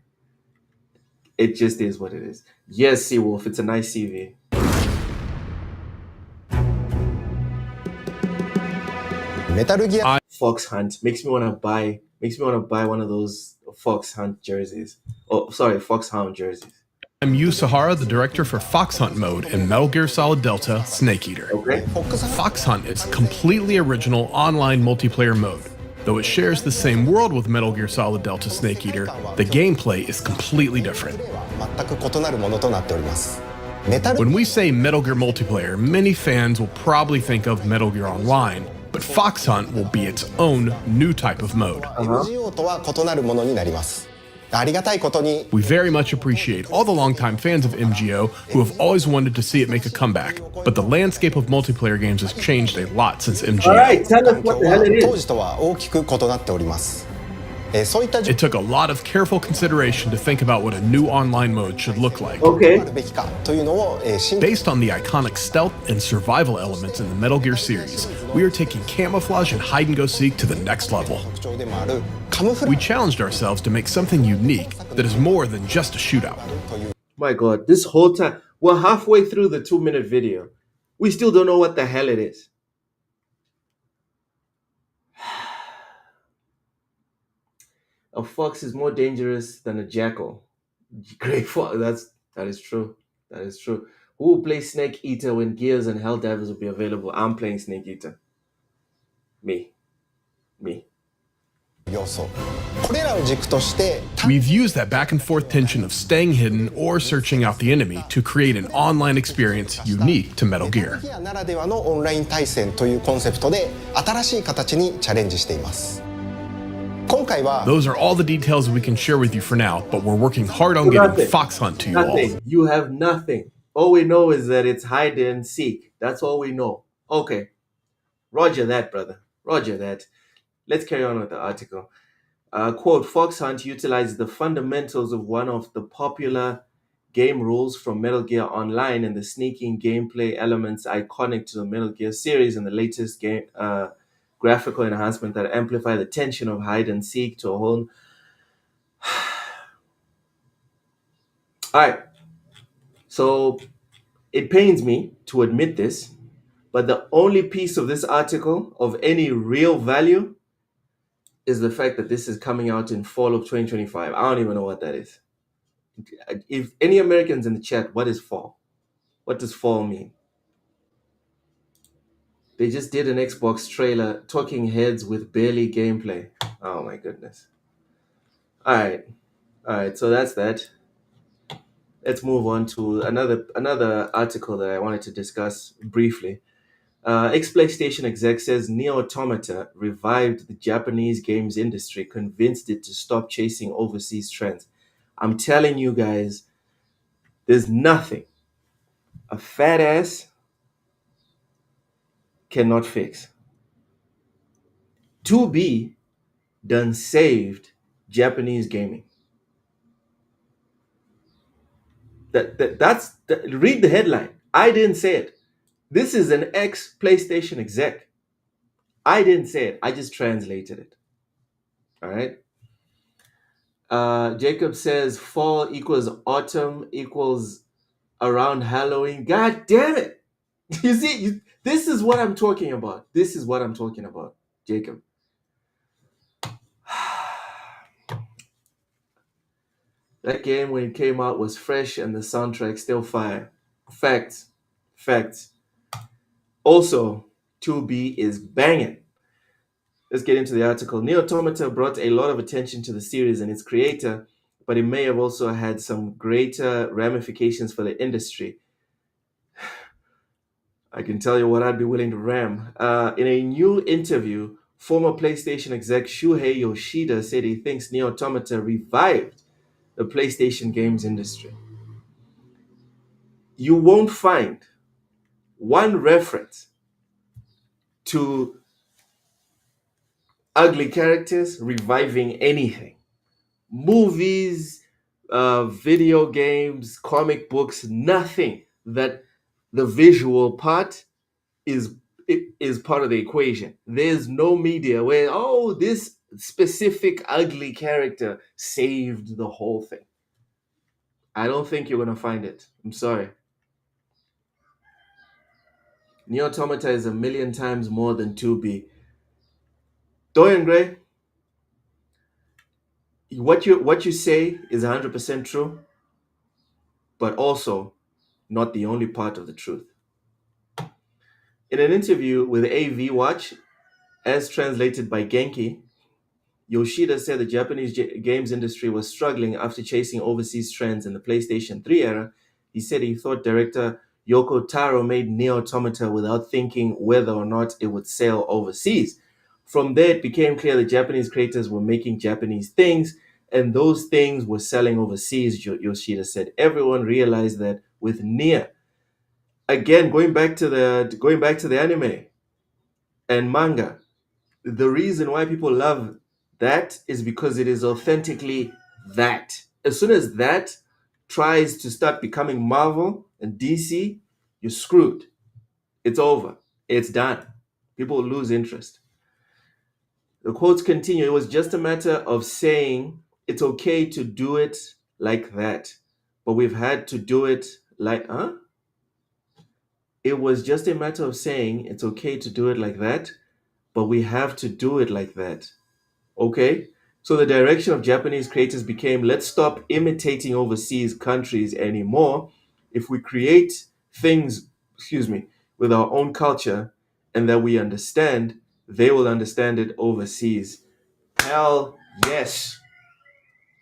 It just is what it is. Yes, Seawolf, it's a nice CV. Metal Gear Fox Hunt makes me want to buy one of those Fox Hunt jerseys. Oh, sorry, Fox Hound jerseys. I'm Yu Sahara, the director for Fox Hunt mode in Metal Gear Solid Delta Snake Eater. Okay. Fox Hunt is completely original online multiplayer mode. Though it shares the same world with Metal Gear Solid Delta Snake Eater, the gameplay is completely different. When we say Metal Gear multiplayer, many fans will probably think of Metal Gear Online, but Fox Hunt will be its own new type of mode. We very much appreciate all the longtime fans of MGO who have always wanted to see it make a comeback, but the landscape of multiplayer games has changed a lot since MGO. All right, tell us what the hell it is. It took a lot of careful consideration to think about what a new online mode should look like. Okay. Based on the iconic stealth and survival elements in the Metal Gear series, we are taking camouflage and hide-and-go-seek to the next level. We challenged ourselves to make something unique that is more than just a shootout. My God, this whole time, we're halfway through the 2-minute video. We still don't know what the hell it is. A fox is more dangerous than a jackal. Great fox. That is true. That is true. Who will play Snake Eater when Gears and Helldivers will be available? I'm playing Snake Eater. Me. We've used that back and forth tension of staying hidden or searching out the enemy to create an online experience unique to Metal Gear. Those are all the details we can share with you for now, but we're working hard on getting Fox Hunt to you all. You have nothing. All we know is that it's hide and seek. That's all we know. Okay. Roger that, brother. Roger that. Let's carry on with the article. Quote, "Fox Hunt utilizes the fundamentals of one of the popular game rules from Metal Gear Online and the sneaking gameplay elements iconic to the Metal Gear series and the latest game graphical enhancement that amplify the tension of hide and seek to a whole..." All right. So it pains me to admit this, but the only piece of this article of any real value is the fact that this is coming out in fall of 2025. I don't even know what that is. If any Americans in the chat, what is fall? What does fall mean? They just did an Xbox trailer, talking heads with barely gameplay. Oh my goodness. All right. So that's that. Let's move on to another article that I wanted to discuss briefly. Ex-PlayStation exec says Nier Automata revived the Japanese games industry, convinced it to stop chasing overseas trends. I'm telling you guys, there's nothing a fat ass cannot fix. 2B done saved Japanese gaming. Read the headline. I didn't say it. This is an ex-PlayStation exec. I didn't say it. I just translated it. All right. Jacob says fall equals autumn equals around Halloween. God damn it. You see, this is what I'm talking about. This is what I'm talking about, Jacob. That game, when it came out, was fresh and the soundtrack still fire. Facts. Also, 2B is banging. Let's get into the article. Nier Automata brought a lot of attention to the series and its creator, but it may have also had some greater ramifications for the industry. I can tell you what I'd be willing to ram. In a new interview, former PlayStation exec Shuhei Yoshida said he thinks Nier Automata revived the PlayStation games industry. You won't find one reference to ugly characters reviving anything. Movies, video games, comic books, nothing that the visual part is part of the equation. There's no media where, oh, this specific ugly character saved the whole thing. I don't think you're going to find it. I'm sorry. Nier Automata is 1,000,000 times more than 2B. Dorian Gray, what you say is 100% true, but also not the only part of the truth. In an interview with AV Watch, as translated by Genki, Yoshida said the Japanese games industry was struggling after chasing overseas trends in the PlayStation 3 era. He said he thought director Yoko Taro made Nier Automata without thinking whether or not it would sell overseas. From there, it became clear that Japanese creators were making Japanese things, and those things were selling overseas, Yoshida said. Everyone realized that with Nier. Again, going back to the anime and manga, the reason why people love that is because it is authentically that. As soon as that tries to start becoming Marvel and DC, you're screwed. It's over. It's done. People lose interest. The quotes continue. It was just a matter of saying it's okay to do it like that, but we've had to do it like, huh? It was just a matter of saying it's okay to do it like that, but we have to do it like that. Okay? So the direction of Japanese creators became, let's stop imitating overseas countries anymore. If we create things, with our own culture and that we understand, they will understand it overseas. Hell yes.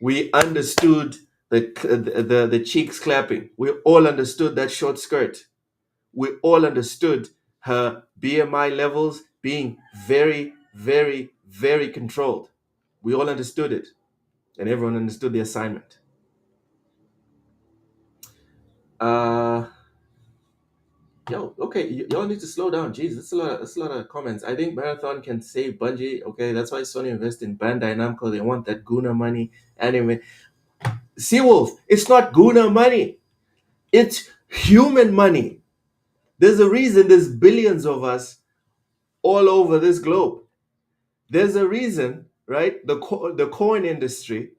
We understood the cheeks clapping. We all understood that short skirt. We all understood her BMI levels being very, very, very controlled. We all understood it, and everyone understood the assignment. Y'all need to slow down. Jeez, that's a lot of comments. I think Marathon can save Bungie. Okay, that's why Sony invested in Bandai Namco. They want that Guna money. Anyway, Seawolf, it's not Guna money. It's human money. There's a reason there's billions of us all over this globe. There's a reason, right? The porn industry,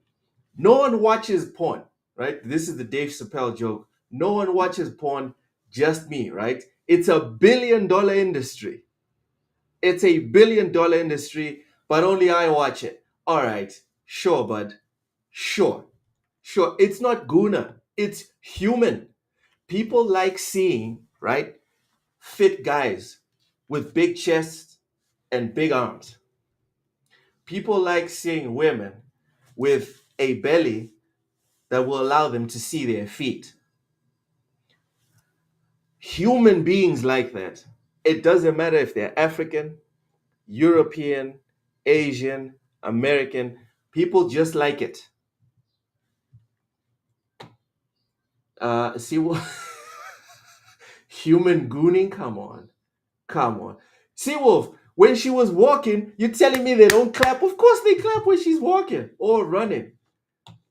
no one watches porn, right? This is the Dave Chappelle joke. No one watches porn, just me, right? It's a $1 billion industry. It's a $1 billion industry, but only I watch it. All right, sure, bud. Sure. It's not Guna. It's human. People like seeing, right, fit guys with big chests and big arms. People like seeing women with a belly that will allow them to see their feet. Human beings like that. It doesn't matter if they're African, European, Asian, American. People just like it. See what? Human gooning? Come on. Seawolf, when she was walking, you're telling me they don't clap? Of course they clap when she's walking or running.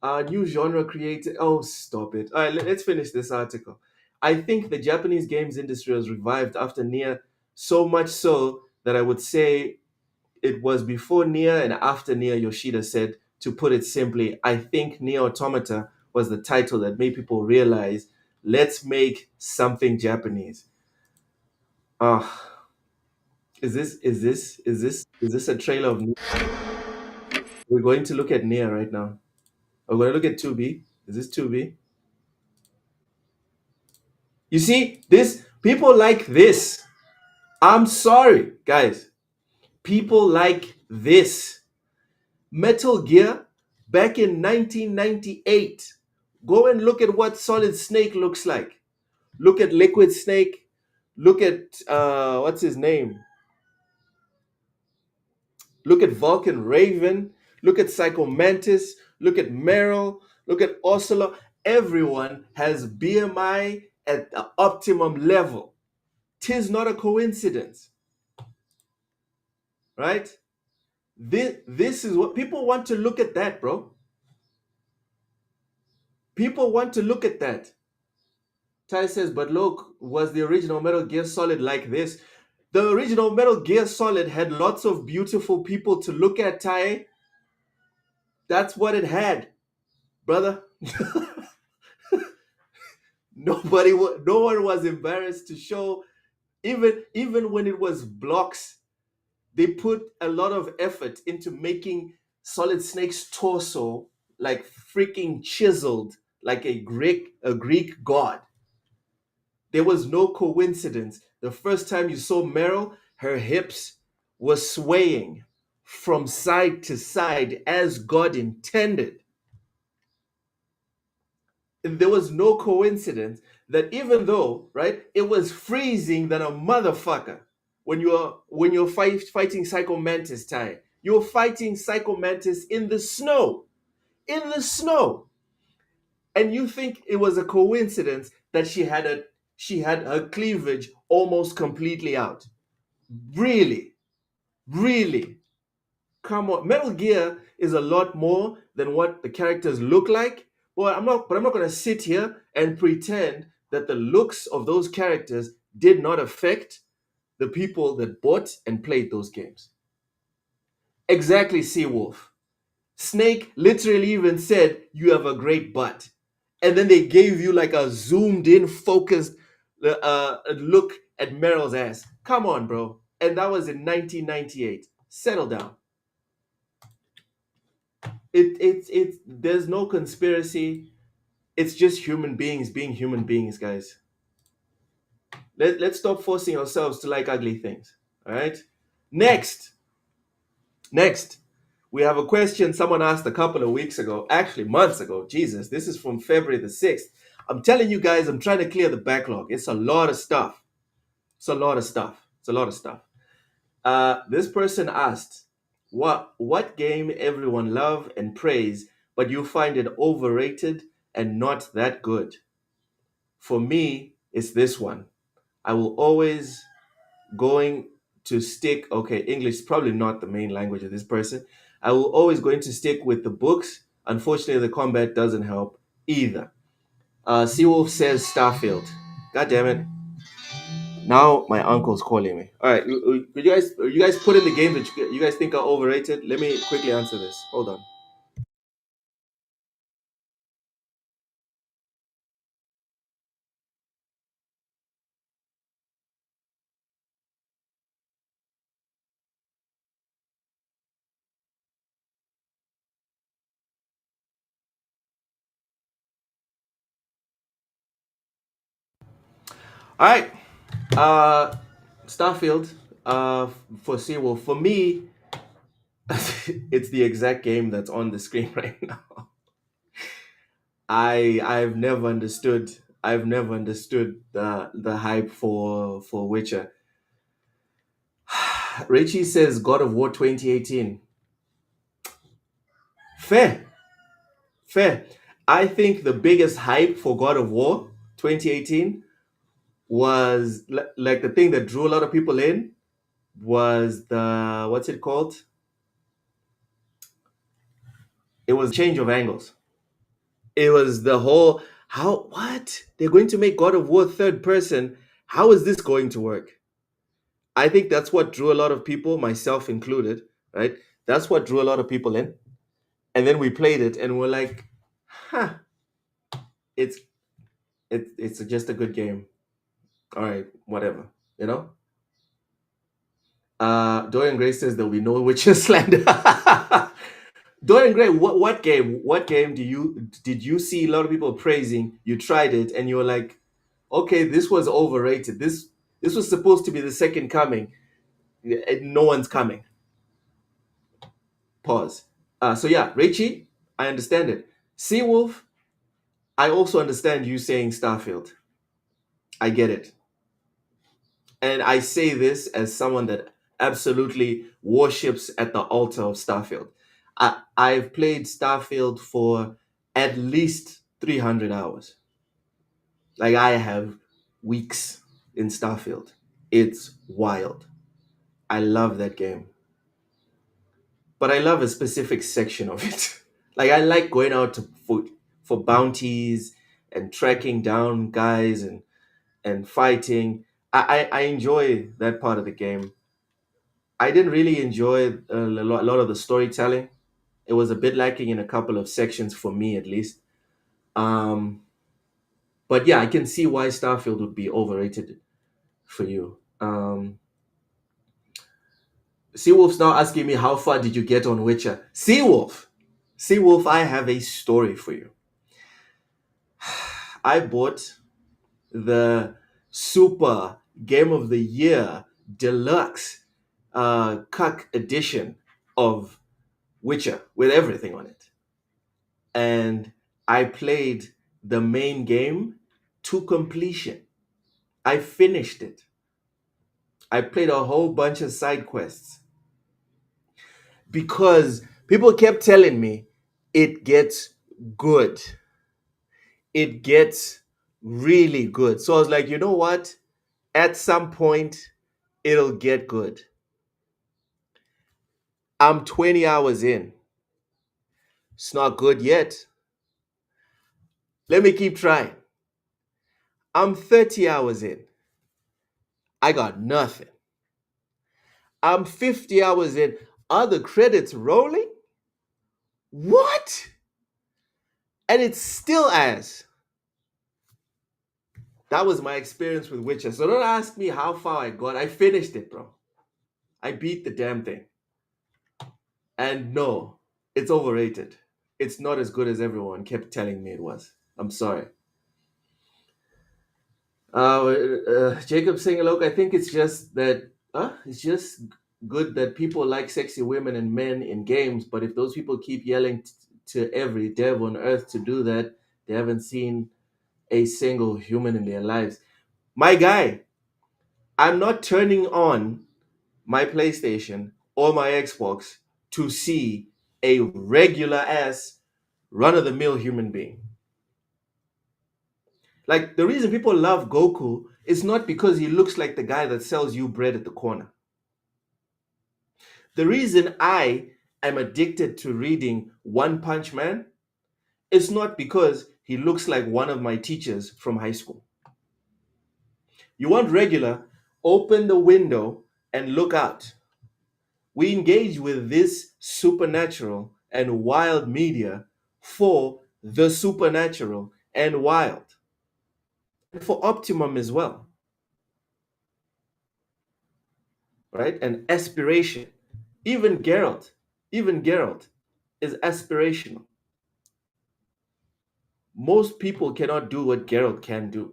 New genre created. Oh, stop it. All right, let's finish this article. I think the Japanese games industry was revived after Nier, so much so that I would say it was before Nier and after Nier, Yoshida said. To put it simply, I think Nier Automata was the title that made people realize, let's make something Japanese. Is this a trailer of Nier? We're going to look at Nier right now. We're going to look at 2B. Is this 2B? You see, people like this. I'm sorry, guys. People like this. Metal Gear, back in 1998. Go and look at what Solid Snake looks like. Look at Liquid Snake. Look at what's his name? Look at Vulcan Raven. Look at Psycho Mantis. Look at Meryl. Look at Ursula. Everyone has BMI at the optimum level. Tis not a coincidence, right? This is what people want to look at that, bro. People want to look at that. Ty says, but look, was the original Metal Gear Solid like this? The original Metal Gear Solid had lots of beautiful people to look at, Ty. That's what it had, brother. No one was embarrassed to show, even when it was blocks, they put a lot of effort into making Solid Snake's torso like freaking chiseled like a Greek god. There was no coincidence. The first time you saw Meryl, her hips were swaying from side to side as God intended. There was no coincidence that even though, right, it was freezing than a motherfucker when you're fighting Psycho Mantis, Ty. You're fighting Psycho Mantis in the snow. In the snow. And you think it was a coincidence that she had her cleavage almost completely out. Really? Really? Come on. Metal Gear is a lot more than what the characters look like. Well, I'm not going to sit here and pretend that the looks of those characters did not affect the people that bought and played those games. Exactly, Seawolf. Snake literally even said, "You have a great butt." And then they gave you like a zoomed in, focused look at Meryl's ass. Come on, bro. And that was in 1998. Settle down. There's no conspiracy. It's just human beings being human beings, guys. Let's stop forcing ourselves to like ugly things. All right. Next, we have a question someone asked a couple of weeks ago, actually months ago. Jesus, this is from February the 6th. I'm telling you guys, I'm trying to clear the backlog. It's a lot of stuff. It's a lot of stuff. This person asked, what game everyone love and praise, but you find it overrated and not that good? For me, it's this one. I will always going to stick, okay, English is probably not the main language of this person. I will always going to stick with the books. Unfortunately, the combat doesn't help either. Seawolf says Starfield. God damn it. Now my uncle's calling me. All right, you guys put in the game that you guys think are overrated? Let me quickly answer this. Hold on. All right. Starfield for Seawolf. For me, it's the exact game that's on the screen right now. I've never understood the hype for Witcher. Richie says God of War 2018. Fair. I think the biggest hype for God of War 2018 was like the thing that drew a lot of people in was the, what's it called? It was change of angles. It was the whole, what? They're going to make God of War third person. How is this going to work? I think that's what drew a lot of people, myself included, right? That's what drew a lot of people in. And then we played it and we're like, it's just a good game. All right, whatever, you know? Dorian Gray says there'll be no Witcher slander. Dorian Gray, what game did you see a lot of people praising? You tried it and you were like, okay, this was overrated. This was supposed to be the second coming. No one's coming. Pause. So yeah, Rachie, I understand it. Seawolf, I also understand you saying Starfield. I get it. And I say this as someone that absolutely worships at the altar of Starfield. I've played Starfield for at least 300 hours. Like, I have weeks in Starfield. It's wild. I love that game. But I love a specific section of it. Like, I like going out for bounties and tracking down guys and fighting. I enjoy that part of the game. I didn't really enjoy a lot of the storytelling. It was a bit lacking in a couple of sections for me, at least. But yeah, I can see why Starfield would be overrated for you. Seawolf's now asking me, how far did you get on Witcher? Seawolf, I have a story for you. I bought the Super Game of the Year Deluxe Cuck edition of Witcher with everything on it. And I played the main game to completion. I finished it. I played a whole bunch of side quests because people kept telling me it gets good. It gets really good. So I was like, you know what? At some point, it'll get good. I'm 20 hours in. It's not good yet. Let me keep trying. I'm 30 hours in. I got nothing. I'm 50 hours in. Are the credits rolling? What? And it's still ass. That was my experience with Witcher. So don't ask me how far I got. I finished it, bro. I beat the damn thing. And no, it's overrated. It's not as good as everyone kept telling me it was. I'm sorry. Jacob saying, look, I think it's just that it's just good that people like sexy women and men in games, but if those people keep yelling to every dev on earth to do that, they haven't seen a single human in their lives. My guy, I'm not turning on my PlayStation or my Xbox to see a regular ass run-of-the-mill human being. Like, the reason people love Goku is not because he looks like the guy that sells you bread at the corner. The reason I am addicted to reading One Punch Man is not because he looks like one of my teachers from high school. You want regular? Open the window and look out. We engage with this supernatural and wild media for the supernatural and wild. And for optimum as well. Right? And aspiration. Even Geralt is aspirational. Most people cannot do what Geralt can do,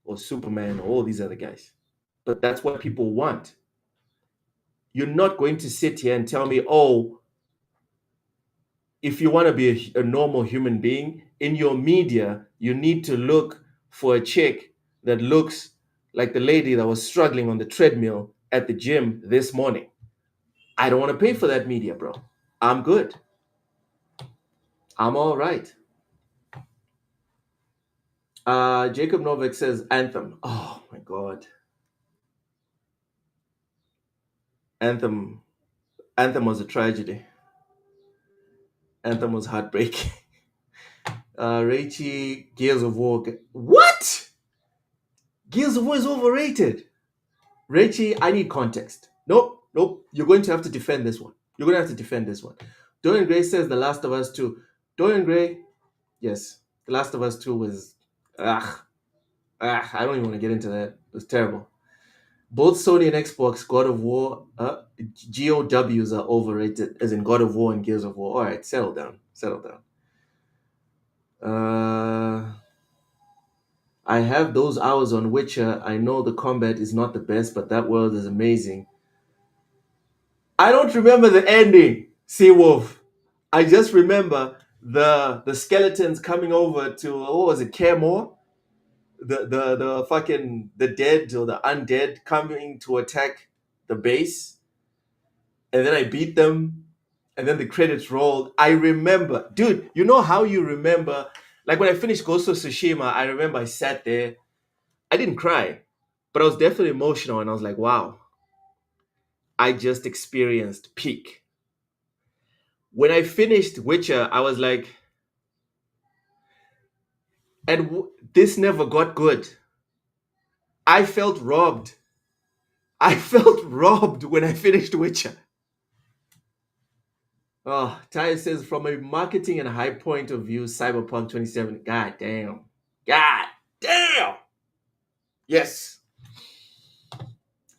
or Superman, or all these other guys. But that's what people want. You're not going to sit here and tell me, oh, if you want to be a normal human being, in your media, you need to look for a chick that looks like the lady that was struggling on the treadmill at the gym this morning. I don't want to pay for that media, bro. I'm good. I'm all right. Jacob Novak says Anthem. Oh my God. Anthem was a tragedy. Anthem was heartbreaking. Raichi, Gears of War. What? Gears of War is overrated. Raichi, I need context. Nope. You're going to have to defend this one. Dorian Gray says The Last of Us 2. Dorian Gray, yes. The Last of Us 2 was... I don't even want to get into that. It was terrible. Both Sony and Xbox God of War GOWs are overrated, as in God of War and Gears of War. All right, settle down. I have those hours on Witcher. I know the combat is not the best, but that world is amazing. I don't remember the ending, Seawolf. I just remember the skeletons coming over to, what was it, Kaer Morhen? the fucking the dead or the undead coming to attack the base, and then I beat them, and then the credits rolled. I remember, dude. You know how you remember, like when I finished Ghost of Tsushima. I remember I sat there. I didn't cry, but I was definitely emotional, and I was like, wow, I just experienced peak. When I finished Witcher, I was like, and this never got good. I felt robbed. I felt robbed when I finished Witcher. Oh, Ty says, from a marketing and hype point of view, Cyberpunk 27. God damn. God damn. Yes.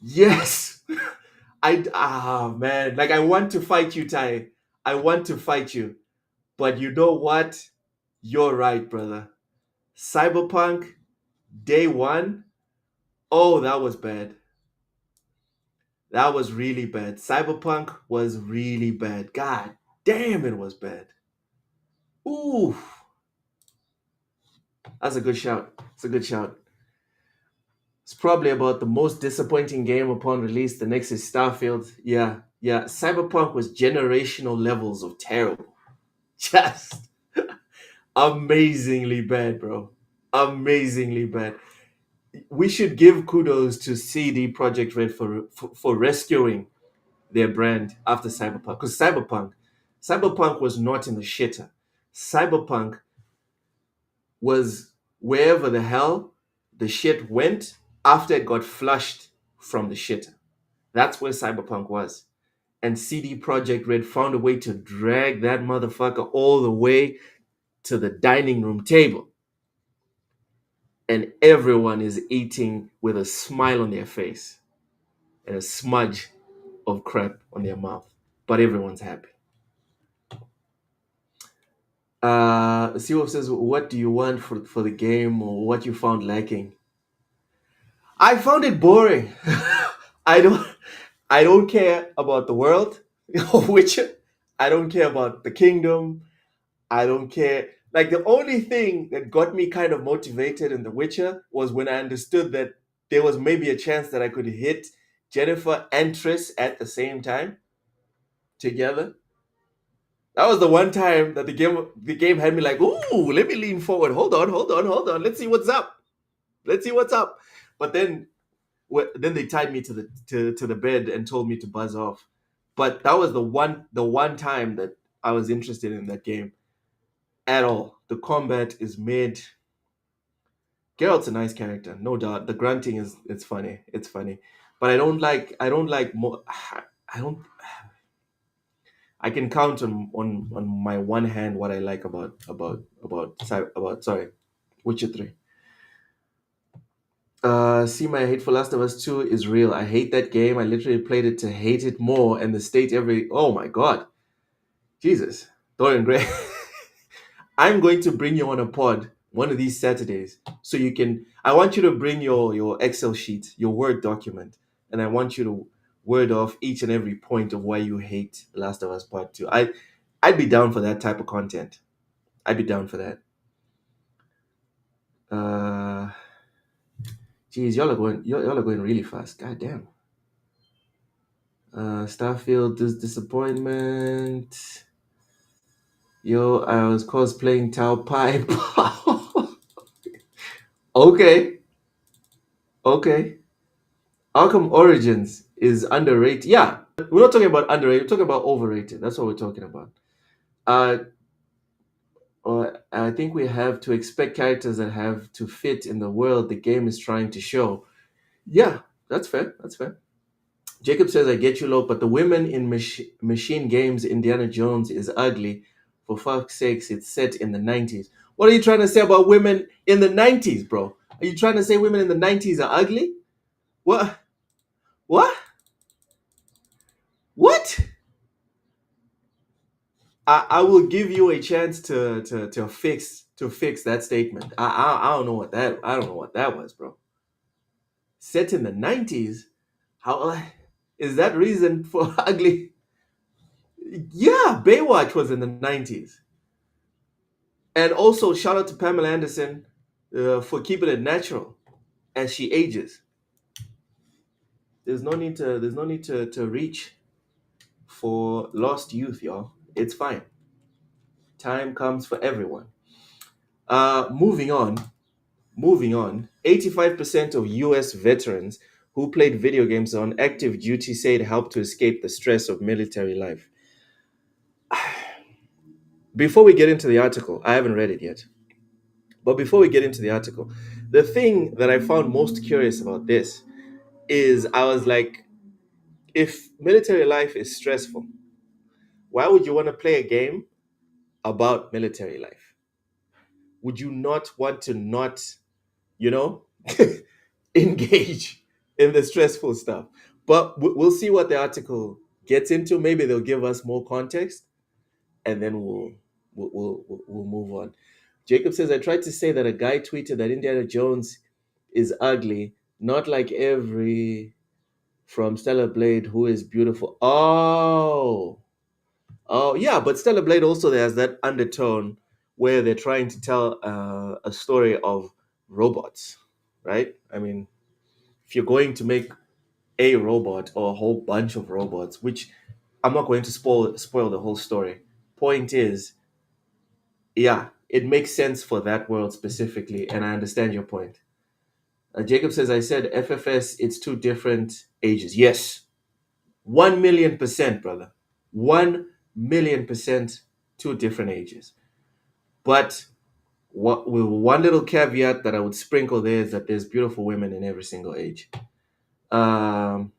Yes. Man. Like, I want to fight you, Ty. I want to fight you. But you know what? You're right, brother. Cyberpunk, day one. Oh, that was bad. That was really bad. Cyberpunk was really bad. God damn, it was bad. Ooh. That's a good shout. It's a good shout. It's probably about the most disappointing game upon release. The next is Starfield. Yeah. Cyberpunk was generational levels of terrible. Just amazingly bad, bro. Amazingly bad. We should give kudos to CD Projekt Red for rescuing their brand after Cyberpunk. Because Cyberpunk was not in the shitter. Cyberpunk was wherever the hell the shit went after it got flushed from the shitter. That's where Cyberpunk was. And CD Projekt Red found a way to drag that motherfucker all the way to the dining room table. And everyone is eating with a smile on their face and a smudge of crap on their mouth. But everyone's happy. Seawolf says, what do you want for the game, or what you found lacking? I found it boring. I don't care about the world of Witcher. I don't care about the kingdom. I don't care. Like, the only thing that got me kind of motivated in The Witcher was when I understood that there was maybe a chance that I could hit Jennifer and Triss at the same time together. That was the one time that the game had me like, ooh, let me lean forward. Hold on. Let's see what's up. But then they tied me to the bed and told me to buzz off. But that was the one time that I was interested in that game at all. The combat is mid. Geralt's a nice character, no doubt. The grunting it's funny. It's funny. But I can count on my one hand what I like about Witcher 3. See, my hate for Last of Us 2 is real. I hate that game. I literally played it to hate it more, and the state oh my god. Jesus. Dorian Gray. I'm going to bring you on a pod one of these Saturdays so I want you to bring your Excel sheet, your Word document, and I want you to word off each and every point of why you hate Last of Us Part 2. I'd be down for that type of content. I'd be down for that. Geez, y'all are going really fast. God damn. Starfield disappointment. Yo, I was cosplaying Tao Pai. Okay. Arkham Origins is underrated. Yeah, we're not talking about underrated. We're talking about overrated. That's what we're talking about. I think we have to expect characters that have to fit in the world the game is trying to show. Yeah, that's fair. Jacob says, I get you, Lo, but the women in machine games Indiana Jones is ugly. For fuck's sakes, it's set in the 90s. What are you trying to say about women in the 90s, bro? Are you trying to say women in the 90s are ugly? What? I will give you a chance to fix that statement. I don't know what that was, bro. Set in the 90s? How is that reason for ugly? Yeah, Baywatch was in the 90s. And also, shout out to Pamela Anderson. for keeping it natural as she ages. There's no need to reach for lost youth, y'all. It's fine. Time comes for everyone. Moving on. 85% of US veterans who played video games on active duty say it helped to escape the stress of military life. Before we get into the article, I haven't read it yet. But before we get into the article, the thing that I found most curious about this is I was like, if military life is stressful, why would you want to play a game about military life? Would you not want to not, you know, engage in the stressful stuff? But we'll see what the article gets into. Maybe they'll give us more context, and then we'll move on. Jacob says, I tried to say that a guy tweeted that Indiana Jones is ugly, not like every from Stellar Blade who is beautiful. Oh, yeah, but Stellar Blade also has that undertone where they're trying to tell a story of robots, right? I mean, if you're going to make a robot or a whole bunch of robots, which I'm not going to spoil the whole story. Point is, yeah, it makes sense for that world specifically, and I understand your point. Jacob says, I said FFS, it's two different ages. Yes, 1,000,000%, brother. 1,000,000%, two different ages. But with one little caveat that I would sprinkle there is that there's beautiful women in every single age. Dorian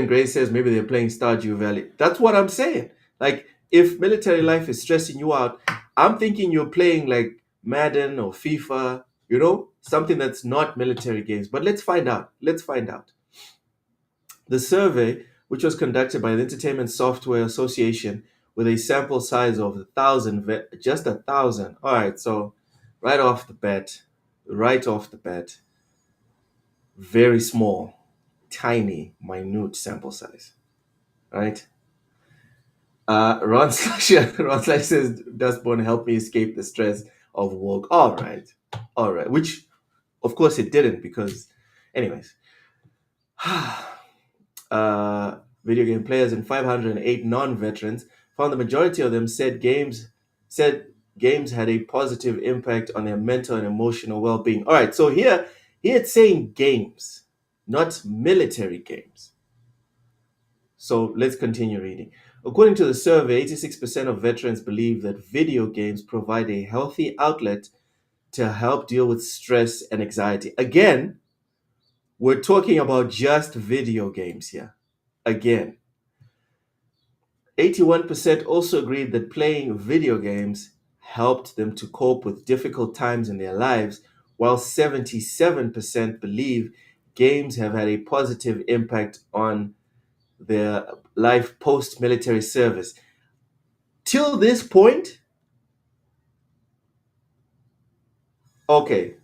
Gray says maybe they're playing Stardew Valley. That's what I'm saying. Like, if military life is stressing you out, I'm thinking you're playing like Madden or FIFA, you know, something that's not military games. But let's find out. The survey, which was conducted by the Entertainment Software Association with a sample size of 1,000, just 1,000. All right, so right off the bat, very small, tiny, minute sample size, right? Ron Slash says, Dustborn helped me escape the stress of work. All right. Which, of course, it didn't because, anyways. Video game players and 508 non-veterans found the majority of them said games had a positive impact on their mental and emotional well-being. All right, so here it's saying games, not military games. So let's continue reading. According to the survey, 86% of veterans believe that video games provide a healthy outlet to help deal with stress and anxiety. Again, we're talking about just video games here. Again, 81% also agreed that playing video games helped them to cope with difficult times in their lives, while 77% believe games have had a positive impact on their life post-military service. Till this point, okay,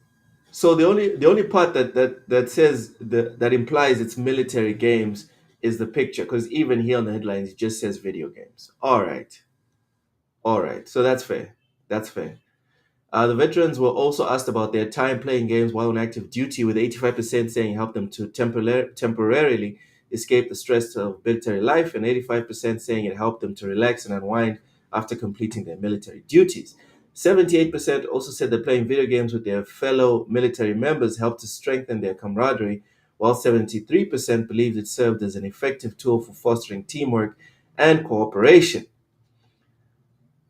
so the only part that says that implies it's military games is the picture, because even here on the headlines it just says video games. All right, so that's fair. The veterans were also asked about their time playing games while on active duty, with 85% saying it helped them to temporarily escape the stress of military life, and 85% saying it helped them to relax and unwind after completing their military duties. 78% also said that playing video games with their fellow military members helped to strengthen their camaraderie, while 73% believed it served as an effective tool for fostering teamwork and cooperation.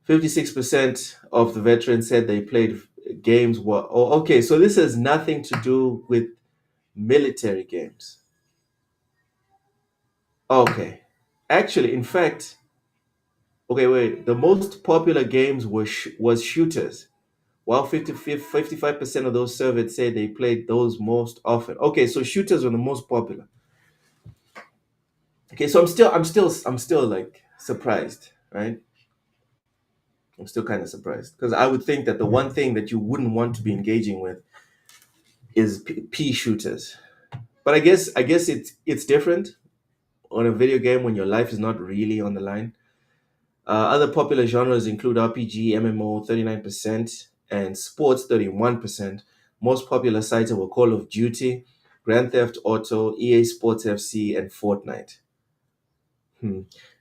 56% of the veterans said they played games. Okay, so this has nothing to do with military games. Okay. Actually, in fact, okay, wait. The most popular games was shooters, while 55% of those surveyed say they played those most often. Okay, so shooters were the most popular. Okay, so I'm still like surprised, right? I'm still kind of surprised because I would think that the one thing that you wouldn't want to be engaging with is P shooters. But I guess it's different on a video game when your life is not really on the line. Other popular genres include RPG, MMO, 39%, and sports 31%. Most popular sites were Call of Duty, Grand Theft Auto, EA Sports FC, and Fortnite.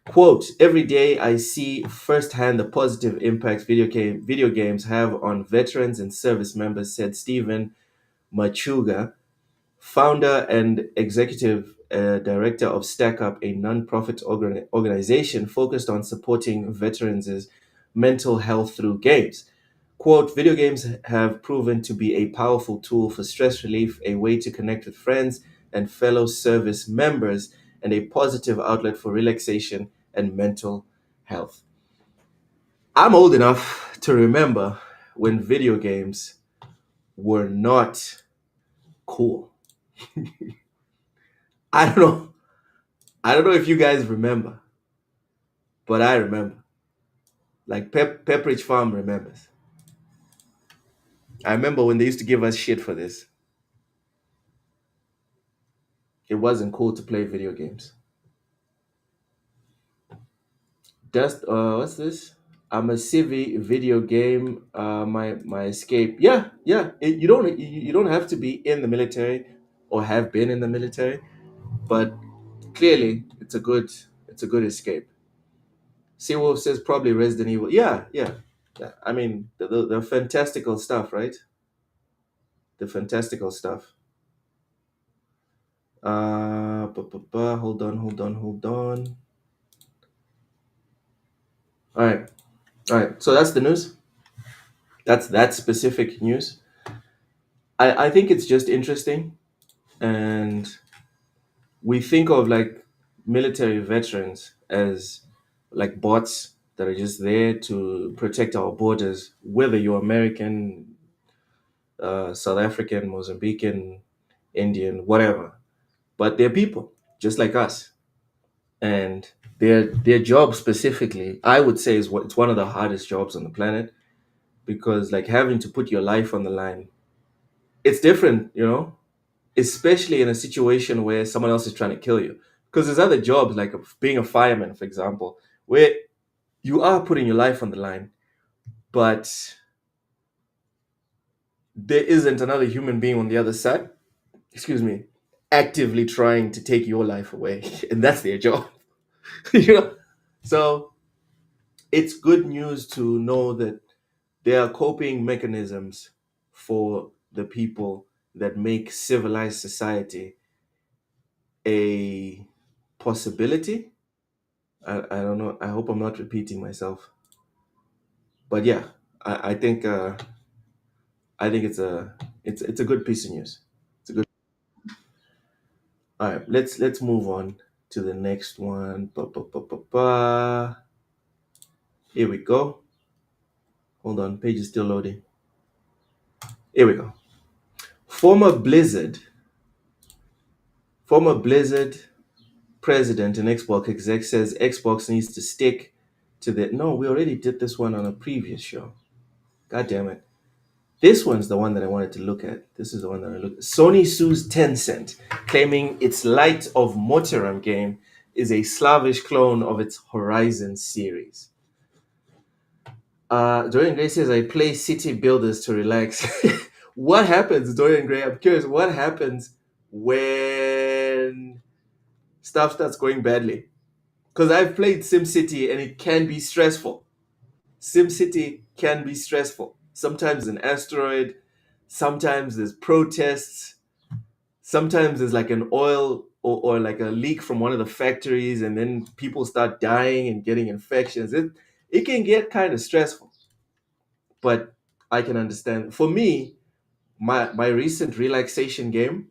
Quote, every day I see firsthand the positive impact video games have on veterans and service members, said Stephen Machuga, founder and executive director of Stack Up, a nonprofit organization focused on supporting veterans' mental health through games. Quote, video games have proven to be a powerful tool for stress relief, a way to connect with friends and fellow service members, and a positive outlet for relaxation and mental health. I'm old enough to remember when video games were not cool. I don't know if you guys remember, but I remember. Like Pepperidge Farm remembers. I remember when they used to give us shit for this. It wasn't cool to play video games. What's this? I'm a civi video game. My escape. Yeah. You don't have to be in the military or have been in the military, but clearly it's a good escape. Seawolf says probably Resident Evil. Yeah. I mean the fantastical stuff, right? The fantastical stuff. Hold on. All right. So that's the news. That's that specific news. I think it's just interesting, and we think of like military veterans as like bots that are just there to protect our borders, whether you're American, South African, Mozambican, Indian, whatever. But they're people just like us, and their job specifically, I would say, it's one of the hardest jobs on the planet, because like having to put your life on the line, it's different, especially in a situation where someone else is trying to kill you. Because there's other jobs like being a fireman, for example, where you are putting your life on the line, but there isn't another human being on the other side, actively trying to take your life away. And that's their job. So it's good news to know that there are coping mechanisms for the people that make civilized society a possibility. I don't know. I hope I'm not repeating myself. But yeah, I think it's a good piece of news. It's a good. All right, let's move on to the next one. Here we go. Hold on, page is still loading. Here we go. Former Blizzard president and Xbox exec says Xbox needs to stick to the. No, we already did this one on a previous show. God damn it. This one's the one that I wanted to look at. This is the one that I looked at. Sony sues Tencent, claiming its Light of Mortaram game is a Slavish clone of its Horizon series. Dorian Gray says, I play city builders to relax. What happens, Dorian Gray? I'm curious, what happens when stuff starts going badly? Because I've played SimCity and it can be stressful. SimCity can be stressful. Sometimes an asteroid, sometimes there's protests, sometimes there's like an oil or like a leak from one of the factories, and then people start dying and getting infections. It can get kind of stressful. But I can understand. For me, my recent relaxation game,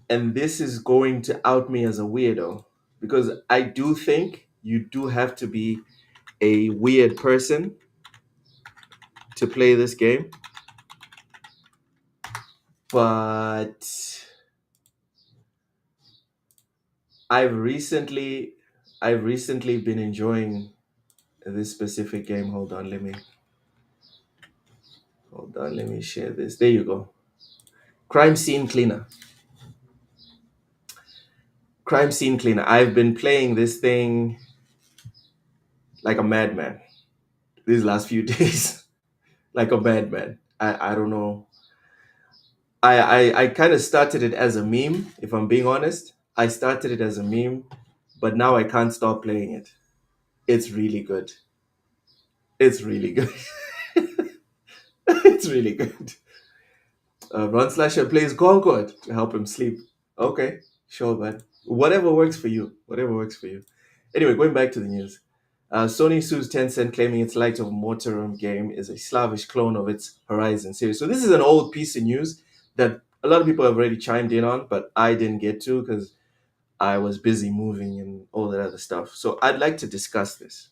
and this is going to out me as a weirdo, because I do think you do have to be a weird person to play this game. But I've recently been enjoying this specific game. Hold on, let me share this. There you go. Crime Scene Cleaner. I've been playing this thing like a madman these last few days. like a madman. I don't know. I kind of started it as a meme, if I'm being honest. I started it as a meme, but now I can't stop playing it. It's really good. It's really good. It's really good. Ron Slasher plays Concord to help him sleep. Okay, sure, man. Whatever works for you. Whatever works for you. Anyway, going back to the news. Sony sues Tencent, claiming its Light of Mortarum game is a Slavish clone of its Horizon series. So this is an old piece of news that a lot of people have already chimed in on, but I didn't get to because I was busy moving and all that other stuff. So I'd like to discuss this.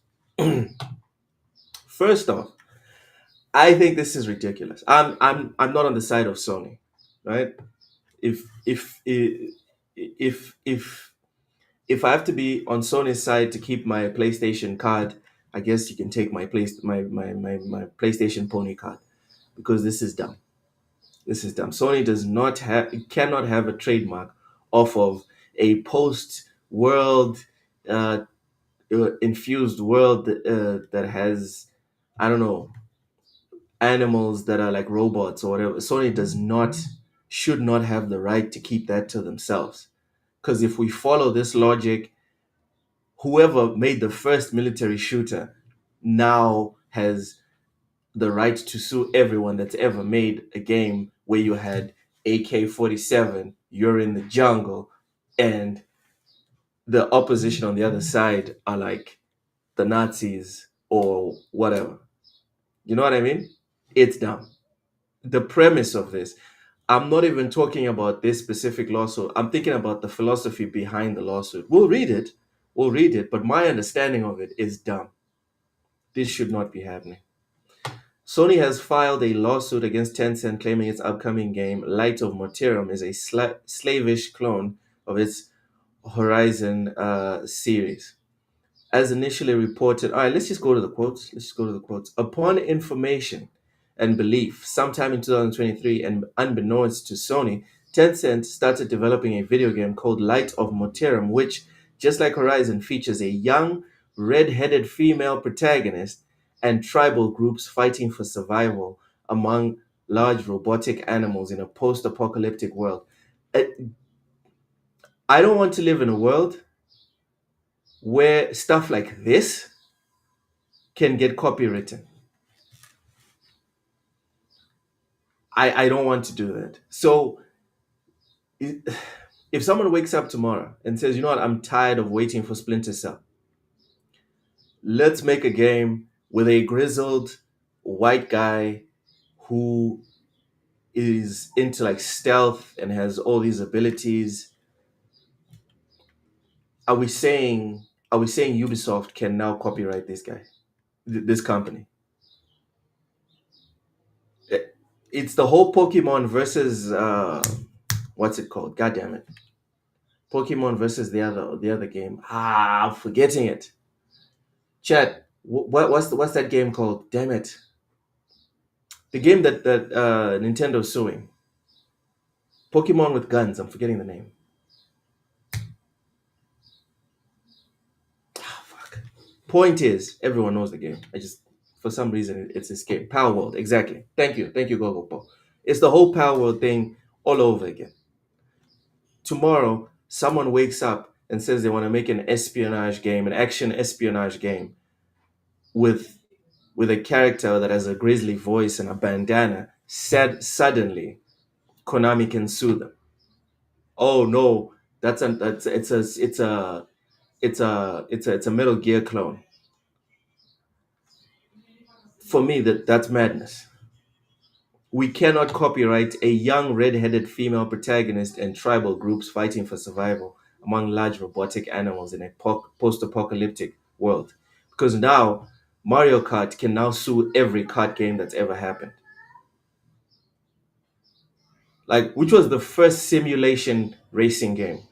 First off, I think this is ridiculous. I'm not on the side of Sony, right? If I have to be on Sony's side to keep my PlayStation card, I guess you can take my PlayStation Pony card, because this is dumb. This is dumb. Sony cannot have a trademark off of a post world infused world that has, I don't know, animals that are like robots or whatever. Sony should not have the right to keep that to themselves. Because if we follow this logic, whoever made the first military shooter now has the right to sue everyone that's ever made a game where you had AK-47, you're in the jungle, and the opposition on the other side are like the Nazis or whatever. You know what I mean? It's dumb. The premise of this, I'm not even talking about this specific lawsuit. I'm thinking about the philosophy behind the lawsuit. We'll read it, but my understanding of it is dumb. This should not be happening. Sony has filed a lawsuit against Tencent, claiming its upcoming game, Light of Mortarum, is a slavish clone of its Horizon series. As initially reported, all right, let's just go to the quotes. Upon information and belief, sometime in 2023, and unbeknownst to Sony, Tencent started developing a video game called Light of Mortarum, which, just like Horizon, features a young, red-headed female protagonist and tribal groups fighting for survival among large robotic animals in a post-apocalyptic world. I don't want to live in a world where stuff like this can get copywritten. I don't want to do that. So if someone wakes up tomorrow and says, you know what, I'm tired of waiting for Splinter Cell, let's make a game with a grizzled white guy who is into like stealth and has all these abilities. Are we saying Ubisoft can now copyright this guy, this company? It's the whole Pokemon versus what's it called? God damn it! Pokemon versus the other game. I'm forgetting it. Chat. What's that game called? Damn it! The game that Nintendo's suing. Pokemon with guns. I'm forgetting the name. Fuck. Point is, everyone knows the game. For some reason, it's escaped. Power World, exactly. Thank you, Gogopo. It's the whole Power World thing all over again. Tomorrow, someone wakes up and says they want to make an espionage game, an action espionage game, with a character that has a grisly voice and a bandana. Suddenly, Konami can sue them. Oh no, it's a Metal Gear clone. For me, that's madness. We cannot copyright a young red-headed female protagonist and tribal groups fighting for survival among large robotic animals in a post-apocalyptic world. Because now, Mario Kart can now sue every kart game that's ever happened. Like, which was the first simulation racing game?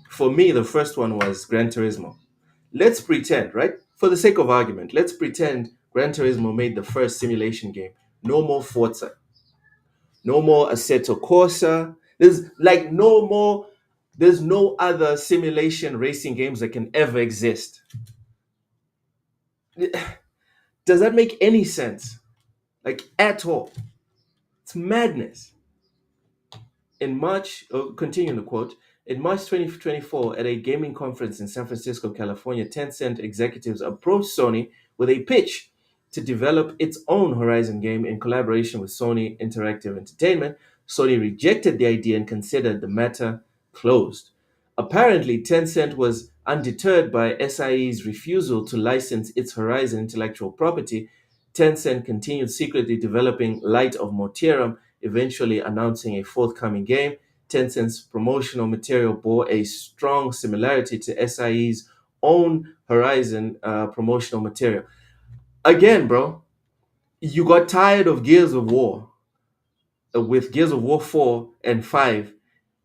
For me, the first one was Gran Turismo. Let's pretend, right? For the sake of argument, let's pretend Gran Turismo made the first simulation game. No more Forza. No more Assetto Corsa. There's no other simulation racing games that can ever exist. Does that make any sense? like at all. It's madness. In March, continuing the quote, in March 2024, at a gaming conference in San Francisco, California, Tencent executives approached Sony with a pitch to develop its own Horizon game in collaboration with Sony Interactive Entertainment. Sony rejected the idea and considered the matter closed. Apparently, Tencent was undeterred by SIE's refusal to license its Horizon intellectual property. Tencent continued secretly developing Light of Morterum, eventually announcing a forthcoming game. Tencent's promotional material bore a strong similarity to SIE's own Horizon promotional material. Again, bro, you got tired of Gears of War with Gears of War 4 and 5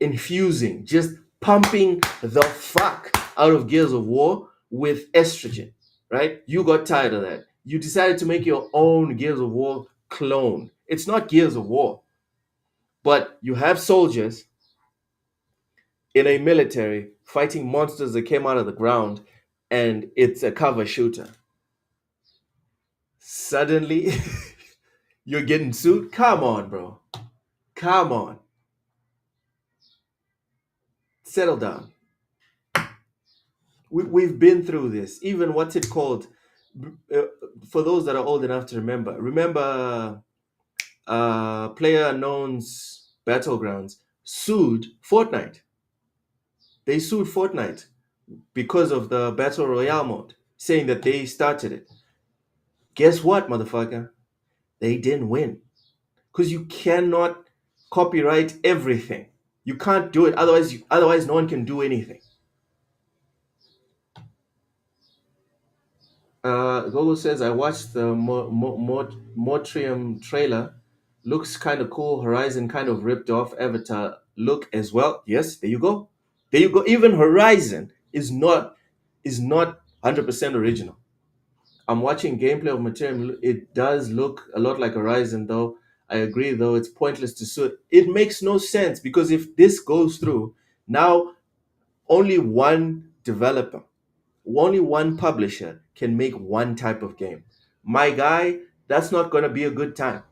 infusing, just pumping the fuck out of Gears of War with estrogen, right? You got tired of that. You decided to make your own Gears of War clone. It's not Gears of War, but you have soldiers in a military fighting monsters that came out of the ground, and it's a cover shooter. Suddenly, you're getting sued? Come on, bro. Come on. Settle down. We've been through this. Even what's it called? For those that are old enough to remember PlayerUnknown's Battlegrounds sued Fortnite. They sued Fortnite because of the Battle Royale mode, saying that they started it. Guess what, motherfucker? They didn't win. Because you cannot copyright everything. You can't do it. Otherwise, no one can do anything. Gogo says, I watched the Mortrium trailer. Looks kind of cool. Horizon kind of ripped off Avatar look as well. Yes, there you go. There you go. Even Horizon is not 100% original. I'm watching gameplay of Materium. It does look a lot like Horizon, though. I agree, though. It's pointless to sue it. It makes no sense, because if this goes through, now only one developer, only one publisher can make one type of game. My guy, that's not going to be a good time.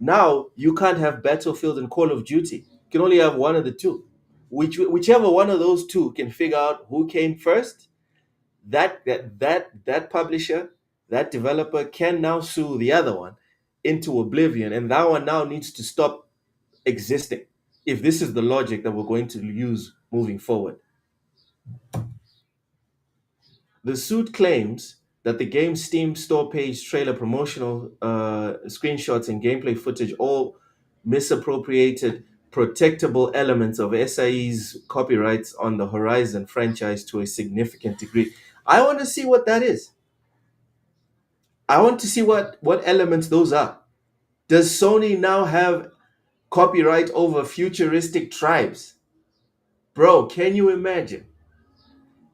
Now, you can't have Battlefield and Call of Duty. You can only have one of the two. Whichever one of those two can figure out who came first, that publisher, that developer can now sue the other one into oblivion, and that one now needs to stop existing, if this is the logic that we're going to use moving forward. The suit claims that the game's Steam store page, trailer, promotional screenshots, and gameplay footage all misappropriated protectable elements of SIE's copyrights on the Horizon franchise to a significant degree. I want to see what that is. I want to see what elements those are. Does Sony now have copyright over futuristic tribes? Bro, can you imagine?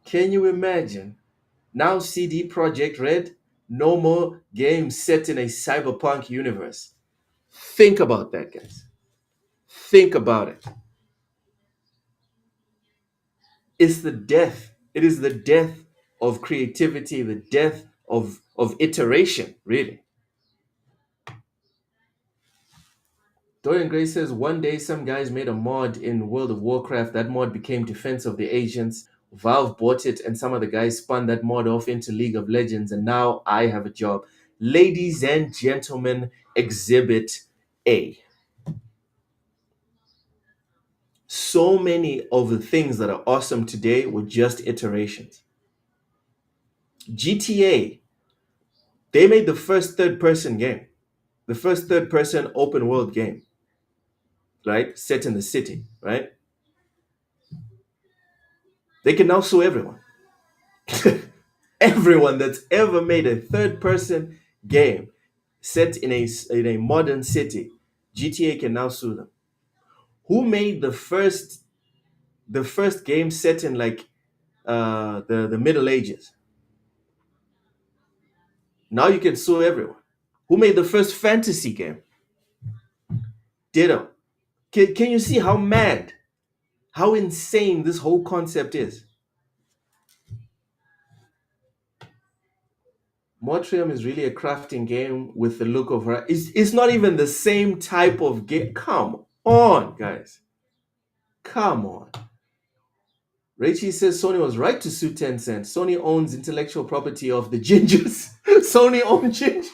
Can you imagine? Now CD Projekt Red, no more games set in a cyberpunk universe. Think about that, guys. Think about it. It's the death. It is the death of creativity, the death of iteration, really. Dorian Gray says, one day some guys made a mod in World of Warcraft. That mod became Defense of the Agents. Valve bought it, and some of the guys spun that mod off into League of Legends, and now I have a job. Ladies and gentlemen, Exhibit A. So many of the things that are awesome today were just iterations. GTA, they made the first third-person game, the first third-person open-world game, right? Set in the city, right? They can now sue everyone. Everyone that's ever made a third-person game set in a modern city, GTA can now sue them. Who made the first game set in like the Middle Ages? Now you can sue everyone. Who made the first fantasy game? Ditto. Can you see how mad, how insane this whole concept is? Motrium is really a crafting game with the look of her. It's not even the same type of game. Come on, guys. Come on. Raichi says Sony was right to sue Tencent. Sony owns intellectual property of the gingers. Sony owns gingers.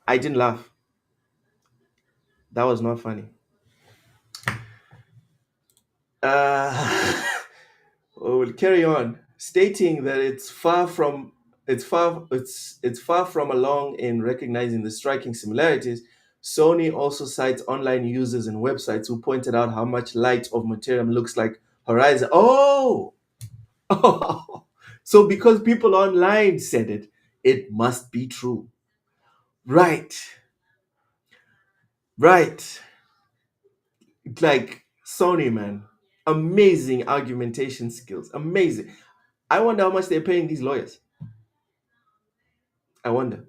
I didn't laugh. That was not funny. We'll carry on, stating that it's far from along in recognizing the striking similarities. Sony also cites online users and websites who pointed out how much Light of Materium looks like Horizon. Oh, so because people online said it, it must be true. Right. Like Sony, man, amazing argumentation skills. Amazing. I wonder how much they're paying these lawyers. I wonder.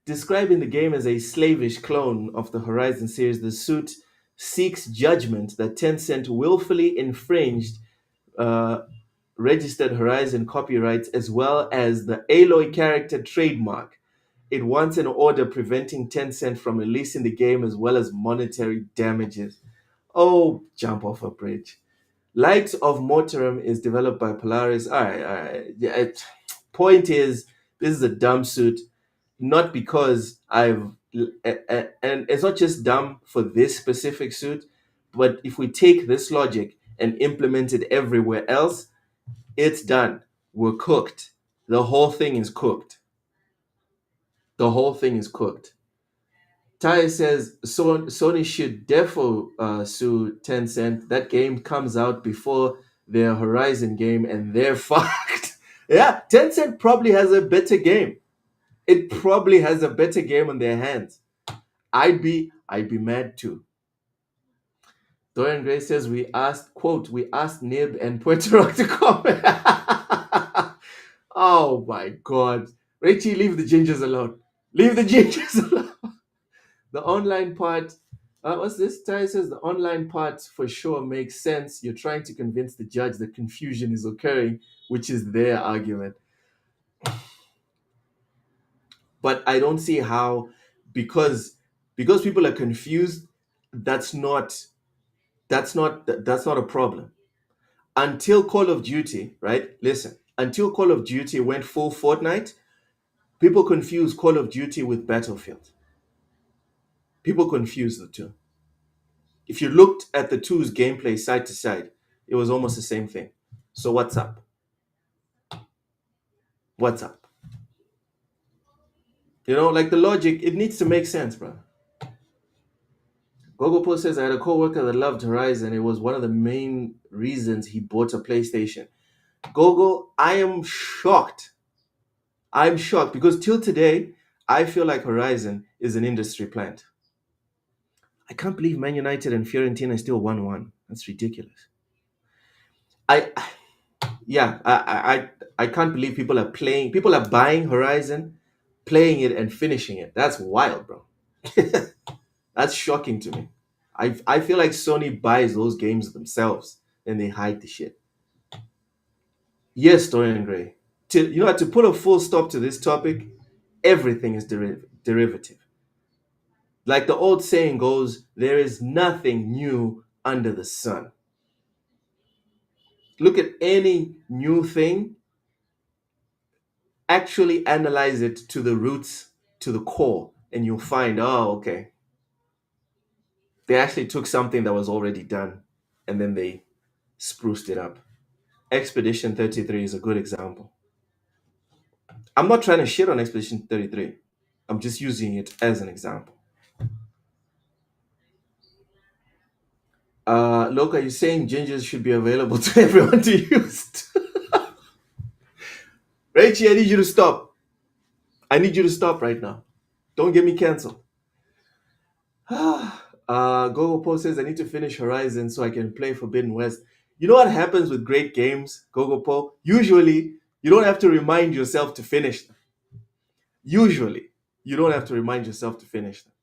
Describing the game as a slavish clone of the Horizon series, the suit seeks judgment that Tencent willfully infringed registered Horizon copyrights as well as the Aloy character trademark. It wants an order preventing Tencent from releasing the game as well as monetary damages. Oh, jump off a bridge. Light of Motorum is developed by Polaris. All right. Yeah, point is, this is a dumb suit, not because and it's not just dumb for this specific suit, but if we take this logic and implement it everywhere else, it's done. We're cooked. The whole thing is cooked. Ty says Sony should defo sue Tencent. That game comes out before their Horizon game and they're fucked. Yeah, Tencent probably has a better game. It probably has a better game on their hands. I'd be mad too. Dorian Gray says we asked Nib and Puerto Rock to comment. Oh my god. Rachie, leave the gingers alone. The online part, what's this? Ty says the online part for sure makes sense. You're trying to convince the judge that confusion is occurring, which is their argument. But I don't see how, because people are confused, that's not a problem. Until Call of Duty, right? Listen, until Call of Duty went full Fortnite, people confused Call of Duty with Battlefield. People confused the two. If you looked at the two's gameplay side to side, it was almost the same thing. So what's up? You know, like the logic, it needs to make sense, bro. Gogopo says, I had a coworker that loved Horizon. It was one of the main reasons he bought a PlayStation. Gogo, I am shocked. I'm shocked because till today, I feel like Horizon is an industry plant. I can't believe Man United and Fiorentina is still 1-1. That's ridiculous. I can't believe people are buying Horizon, playing it and finishing it. That's wild, bro. That's shocking to me. I feel like Sony buys those games themselves and they hide the shit. Yes, Dorian Gray. To put a full stop to this topic, everything is derivative. Like the old saying goes, there is nothing new under the sun. Look at any new thing, actually analyze it to the roots, to the core, and you'll find, oh, okay. They actually took something that was already done and then they spruced it up. Expedition 33 is a good example. I'm not trying to shit on Expedition 33. I'm just using it as an example. Look, are you saying gingers should be available to everyone to use? Rachie, I need you to stop. I need you to stop right now. Don't get me canceled. Gogo Post says I need to finish Horizon so I can play Forbidden West. You know what happens with great games, Gogo Po? Usually, you don't have to remind yourself to finish them. Usually, you don't have to remind yourself to finish them.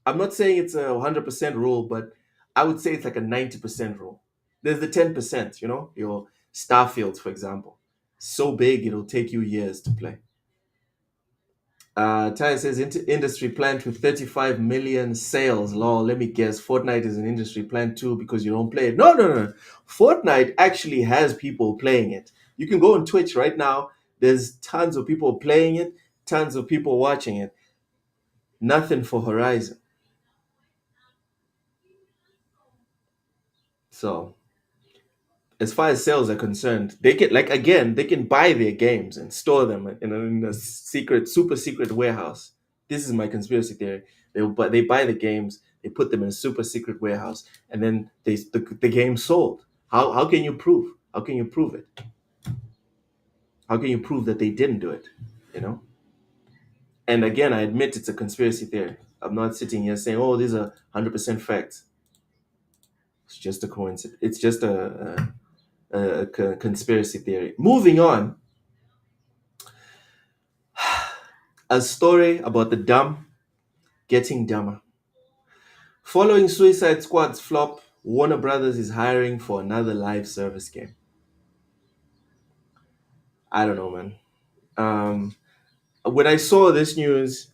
I'm not saying it's a 100% rule, but I would say it's like a 90% rule. There's the 10%, you know? Starfield, for example. So big, it'll take you years to play. Ty says industry plant with 35 million sales. Lol, let me guess. Fortnite is an industry plant too because you don't play it. No, no, no. Fortnite actually has people playing it. You can go on Twitch right now. There's tons of people playing it, tons of people watching it. Nothing for Horizon. So, as far as sales are concerned, they can buy their games and store them in a secret, super secret warehouse. This is my conspiracy theory. They buy the games, they put them in a super secret warehouse, and then the game sold. How can you prove? How can you prove it? How can you prove that they didn't do it? You know. And again, I admit it's a conspiracy theory. I'm not sitting here saying, "Oh, these are 100% facts." It's just a coincidence. It's just a conspiracy theory. Moving on, a story about the dumb getting dumber. Following Suicide Squad's flop, Warner Brothers is hiring for another live service game. I don't know, man. When I saw this news,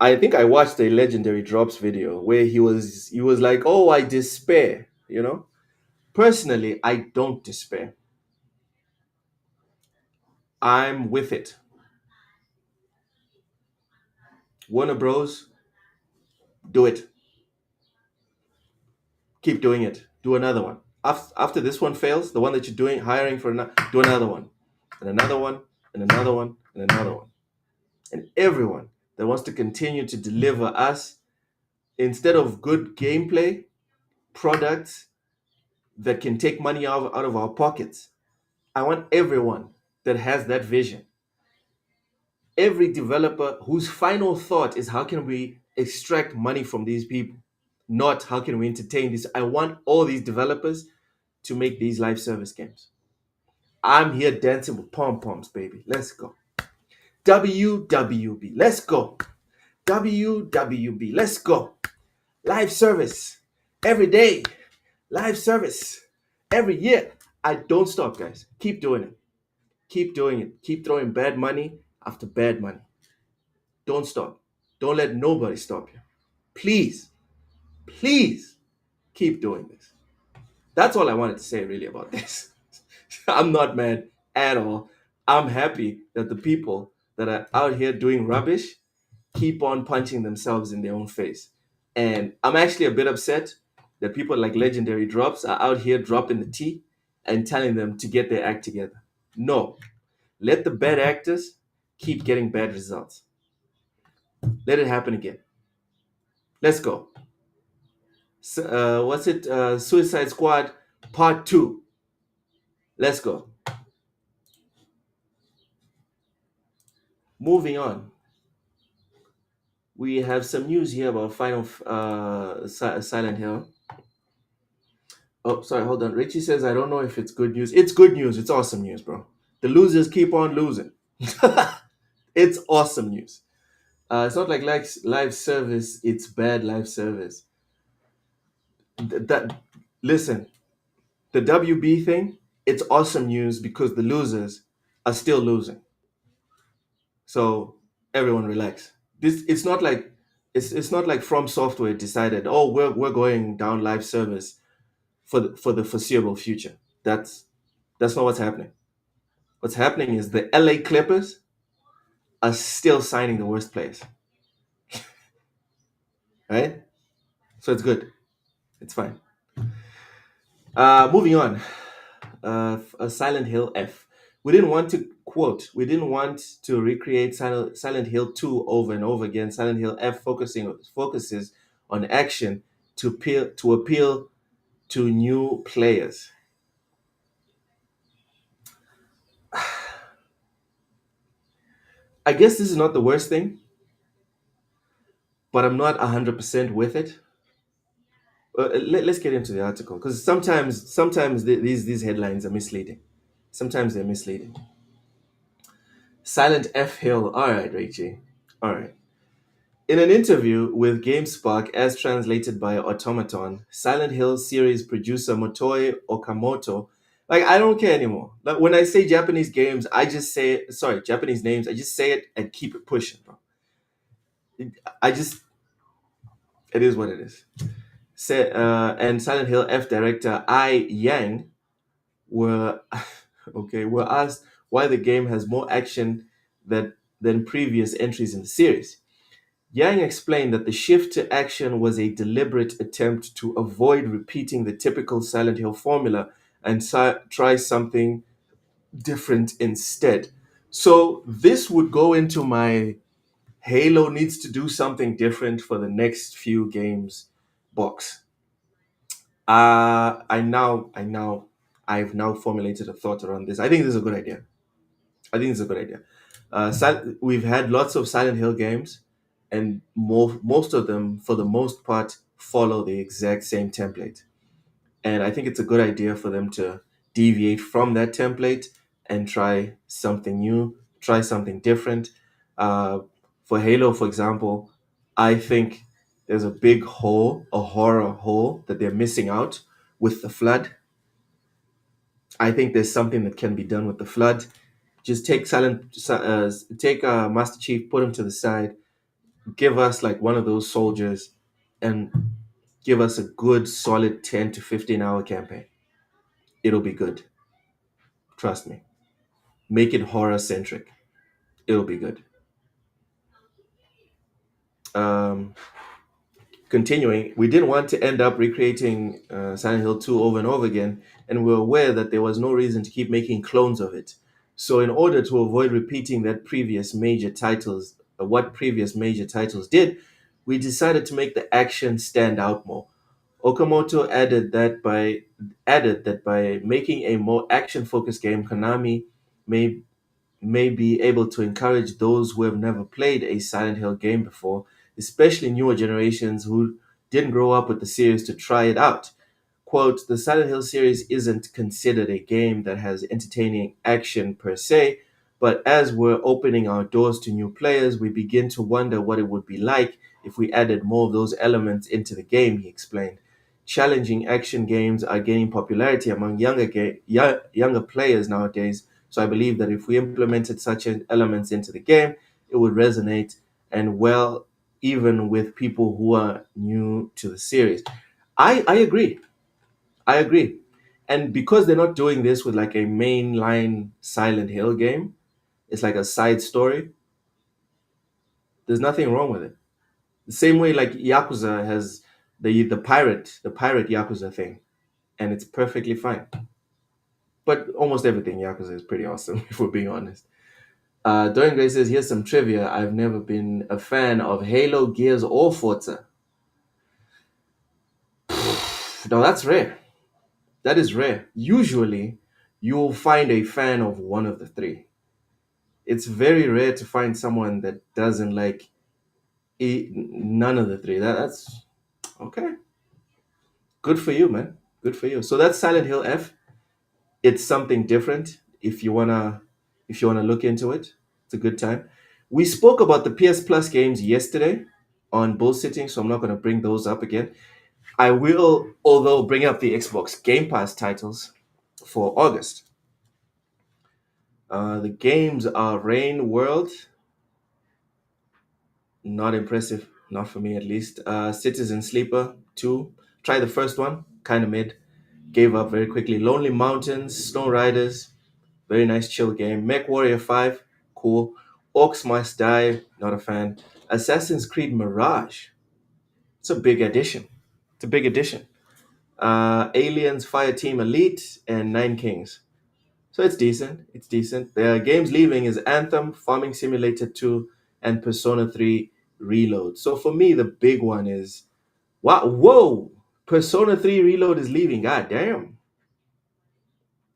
I think I watched a Legendary Drops video where he was like, "Oh, I despair," you know? Personally, I don't despair. I'm with it. Warner Bros, do it. Keep doing it. Do another one. After this one fails, the one that you're doing, hiring for, do another one, and another one, and another one, and another one. And everyone that wants to continue to deliver us, instead of good gameplay, products that can take money out of our pockets. I want everyone that has that vision, every developer whose final thought is how can we extract money from these people, not how can we entertain this. I want all these developers to make these live service games. I'm here dancing with pom-poms, baby. Let's go. WWB, let's go. WWB, let's go. Live service every day. Live service every year. I don't stop, guys. Keep doing it. Keep doing it. Keep throwing bad money after bad money. Don't stop. Don't let nobody stop you. Please, please keep doing this. That's all I wanted to say really about this. I'm not mad at all. I'm happy that the people that are out here doing rubbish keep on punching themselves in their own face. And I'm actually a bit upset that people like Legendary Drops are out here dropping the tea and telling them to get their act together. No. Let the bad actors keep getting bad results. Let it happen again. Let's go. Suicide Squad Part 2. Let's go. Moving on. We have some news here about Silent Hill. Oh, sorry, hold on. Richie says, I don't know if it's good news. It's good news. It's awesome news, bro. The losers keep on losing. It's awesome news. It's not like live service, it's bad live service. Listen, the WB thing, it's awesome news because the losers are still losing. So everyone relax. It's not like From Software decided, oh, we're going down live service for the foreseeable future. That's not what's happening. What's happening is the LA Clippers are still signing the worst players. Right? So it's good. It's fine. Moving on. Silent Hill F. We didn't want to recreate Silent Hill 2 over and over again. Silent Hill F focuses on action to appeal to new players. I guess this is not the worst thing, but I'm not 100% with it. Let's get into the article because sometimes these headlines are misleading. Sometimes they're misleading. Silent F Hill. All right, Rachie. All right. In an interview with GameSpark, as translated by Automaton, Silent Hill series producer Motoi Okamoto Like I don't care anymore. Like when I say Japanese games, I just say sorry, Japanese names, I just say it and keep it pushing, bro. I just it is what it is. And Silent Hill F director Ai Yang were were asked why the game has more action than previous entries in the series. Yang explained that the shift to action was a deliberate attempt to avoid repeating the typical Silent Hill formula and try something different instead. So this would go into my Halo needs to do something different for the next few games box. I've now formulated a thought around this. I think this is a good idea. We've had lots of Silent Hill games, and most of them, for the most part, follow the exact same template. And I think it's a good idea for them to deviate from that template and try something new, try something different. Uh, for Halo, for example, I think there's a big hole, a horror hole that they're missing out with the flood. I think there's something that can be done with the flood. Just take Master Chief, put him to the side, give us like one of those soldiers, and give us a good solid 10 to 15 hour campaign. It'll be good. Trust me. Make it horror centric. It'll be good. Um, Continuing, we didn't want to end up recreating Silent Hill 2 over and over again, and we're aware that there was no reason to keep making clones of it. So, in order to avoid repeating what previous major titles did, we decided to make the action stand out more. Okamoto added that by making a more action-focused game, Konami may may be able to encourage those who have never played a Silent Hill game before, especially newer generations who didn't grow up with the series, to try it out. Quote, the Silent Hill series isn't considered a game that has entertaining action per se, but as we're opening our doors to new players, we begin to wonder what it would be like if we added more of those elements into the game, he explained. Challenging action games are gaining popularity among younger players nowadays, so I believe that if we implemented such elements into the game, it would resonate and well, even with people who are new to the series. I agree. I agree. And because they're not doing this with like a mainline Silent Hill game, it's like a side story. There's nothing wrong with it. The same way like Yakuza has the pirate Yakuza thing, and it's perfectly fine. But almost everything Yakuza is pretty awesome, if we're being honest. Dorian Gray says, here's some trivia. I've never been a fan of Halo, Gears, or Forza. Now that's rare. That is rare. Usually, you'll find a fan of one of the three. It's very rare to find someone that doesn't like none of the three. That's okay. Good for you, man. Good for you. So that's Silent Hill F. It's something different. If you wanna look into it, it's a good time. We spoke about the PS Plus games yesterday on bullsitting, so I'm not going to bring those up again. I will, although, bring up the Xbox Game Pass titles for August. The games are Rain World. Not impressive, not for me at least. Citizen Sleeper 2. Tried the first one, kind of mid. Gave up very quickly. Lonely Mountains, Snow Riders. Very nice chill game. Mech Warrior 5. Cool. Orcs Must Die. Not a fan. Assassin's Creed Mirage. It's a big addition. Aliens Fireteam Elite and Nine Kings. So it's decent. The games leaving is Anthem, Farming Simulator 2, and Persona 3 Reload. So for me, the big one is whoa! Persona 3 Reload is leaving. God damn.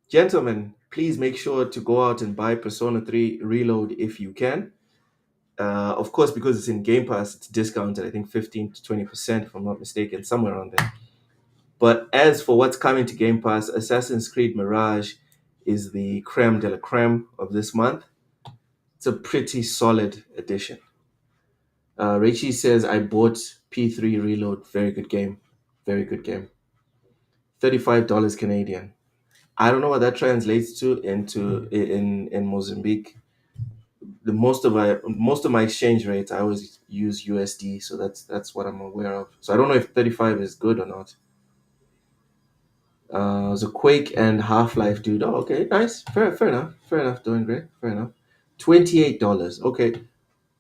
Gentlemen, please make sure to go out and buy Persona 3 Reload if you can. Of course, because it's in Game Pass, it's discounted, I think 15 to 20%, if I'm not mistaken, somewhere around there. But as for what's coming to Game Pass, Assassin's Creed Mirage is the creme de la creme of this month. It's a pretty solid addition. Reichi says, I bought P3 Reload. Very good game. $35 Canadian. I don't know what that translates to in Mozambique. The most of my exchange rates, I always use USD, so that's what I'm aware of. So I don't know if 35 is good or not. The Quake and Half-Life, dude. Oh, okay, nice, fair enough. Doing great, fair enough. $28. Okay,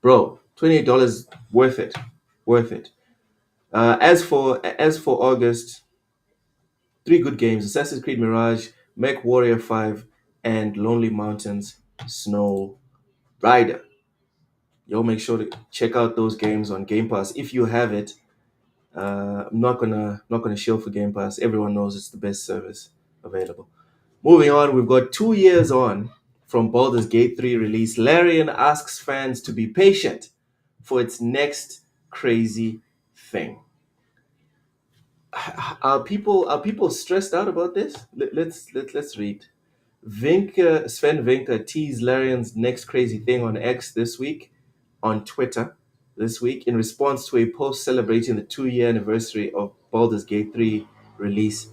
bro, $28 worth it, worth it. As for August, three good games: Assassin's Creed Mirage, Mech Warrior 5, and Lonely Mountains Snow Rider. Yo, make sure to check out those games on Game Pass if you have it. I'm not gonna shill for Game Pass. Everyone knows it's the best service available. Moving on, we've got 2 years on from Baldur's Gate 3 release. Larian asks fans to be patient for its next crazy thing. Are people stressed out about this? Let's read. Sven Vinker teased Larian's next crazy thing on X this week, on Twitter this week, in response to a post celebrating the 2-year anniversary of Baldur's Gate 3 release.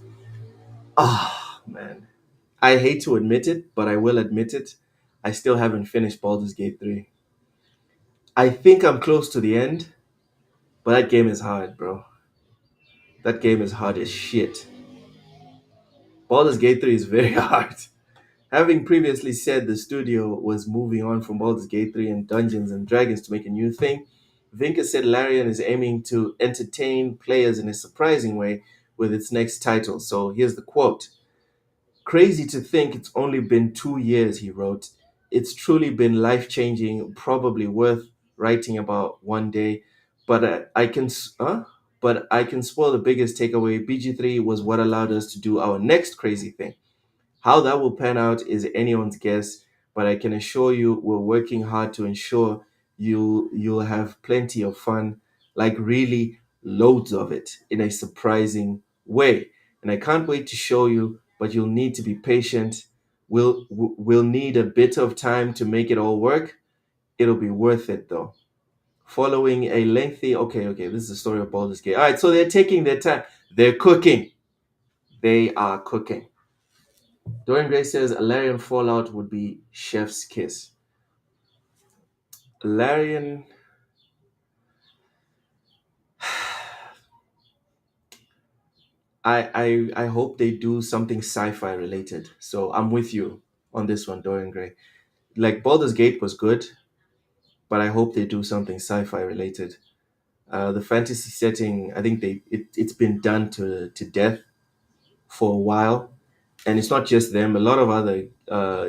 Ah, man. I hate to admit it, but I will admit it. I still haven't finished Baldur's Gate 3. I think I'm close to the end, but that game is hard, bro. That game is hard as shit. Baldur's Gate 3 is very hard. Having previously said the studio was moving on from Baldur's Gate 3 and Dungeons and Dragons to make a new thing, Vinka said Larian is aiming to entertain players in a surprising way with its next title. So here's the quote. Crazy to think it's only been 2 years, he wrote. It's truly been life-changing, probably worth writing about one day. But I can spoil the biggest takeaway. BG3 was what allowed us to do our next crazy thing. How that will pan out is anyone's guess, but I can assure you we're working hard to ensure you'll have plenty of fun, like really loads of it, in a surprising way. And I can't wait to show you, but you'll need to be patient. We'll need a bit of time to make it all work. It'll be worth it though. Following a lengthy okay, this is the story of Baldur's Gate. All right, so they're taking their time. They're cooking. They are cooking. Dorian Gray says a Larian Fallout would be chef's kiss. Larian. I hope they do something sci-fi related. So I'm with you on this one, Dorian Gray. Like Baldur's Gate was good, but I hope they do something sci-fi related. The fantasy setting, I think it's been done to death for a while, and it's not just them. A lot of other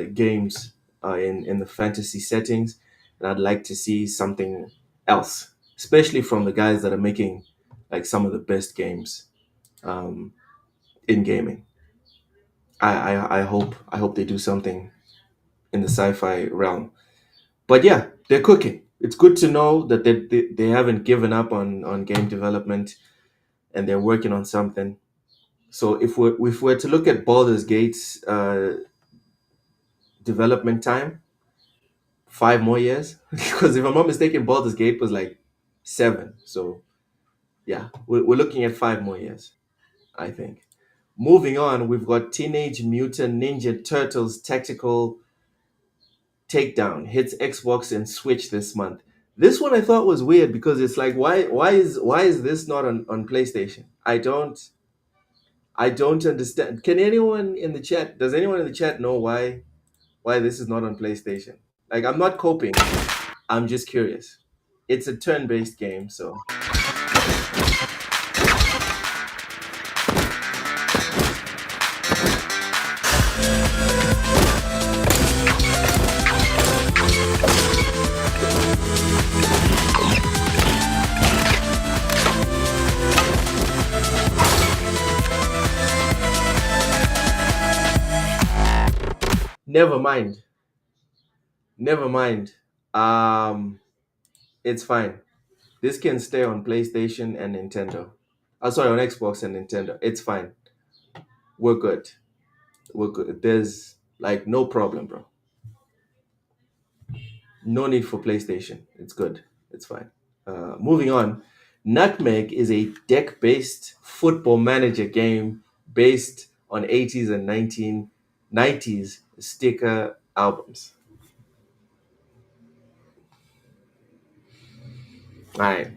games are in the fantasy settings, and I'd like to see something else, especially from the guys that are making like some of the best games in gaming. I hope they do something in the sci-fi realm. But yeah, they're cooking. It's good to know that they haven't given up on game development, and they're working on something. So if we're to look at Baldur's Gate's development time, 5 more years, because if I'm not mistaken, Baldur's Gate was like 7. So yeah, we're looking at 5 more years, I think. Moving on, we've got Teenage Mutant Ninja Turtles Tactical Takedown hits Xbox and Switch this month. This one I thought was weird because it's like why is this not on PlayStation? I don't understand. Does anyone in the chat know why this is not on PlayStation? Like, I'm not coping. I'm just curious. It's a turn-based game, so never mind. It's fine. This can stay on PlayStation and Nintendo. Sorry, on Xbox and Nintendo. It's fine. We're good. There's like no problem, bro. No need for PlayStation. It's good. It's fine. Moving on. Nutmeg is a deck-based football manager game based on 80s and 90s sticker albums. Alright.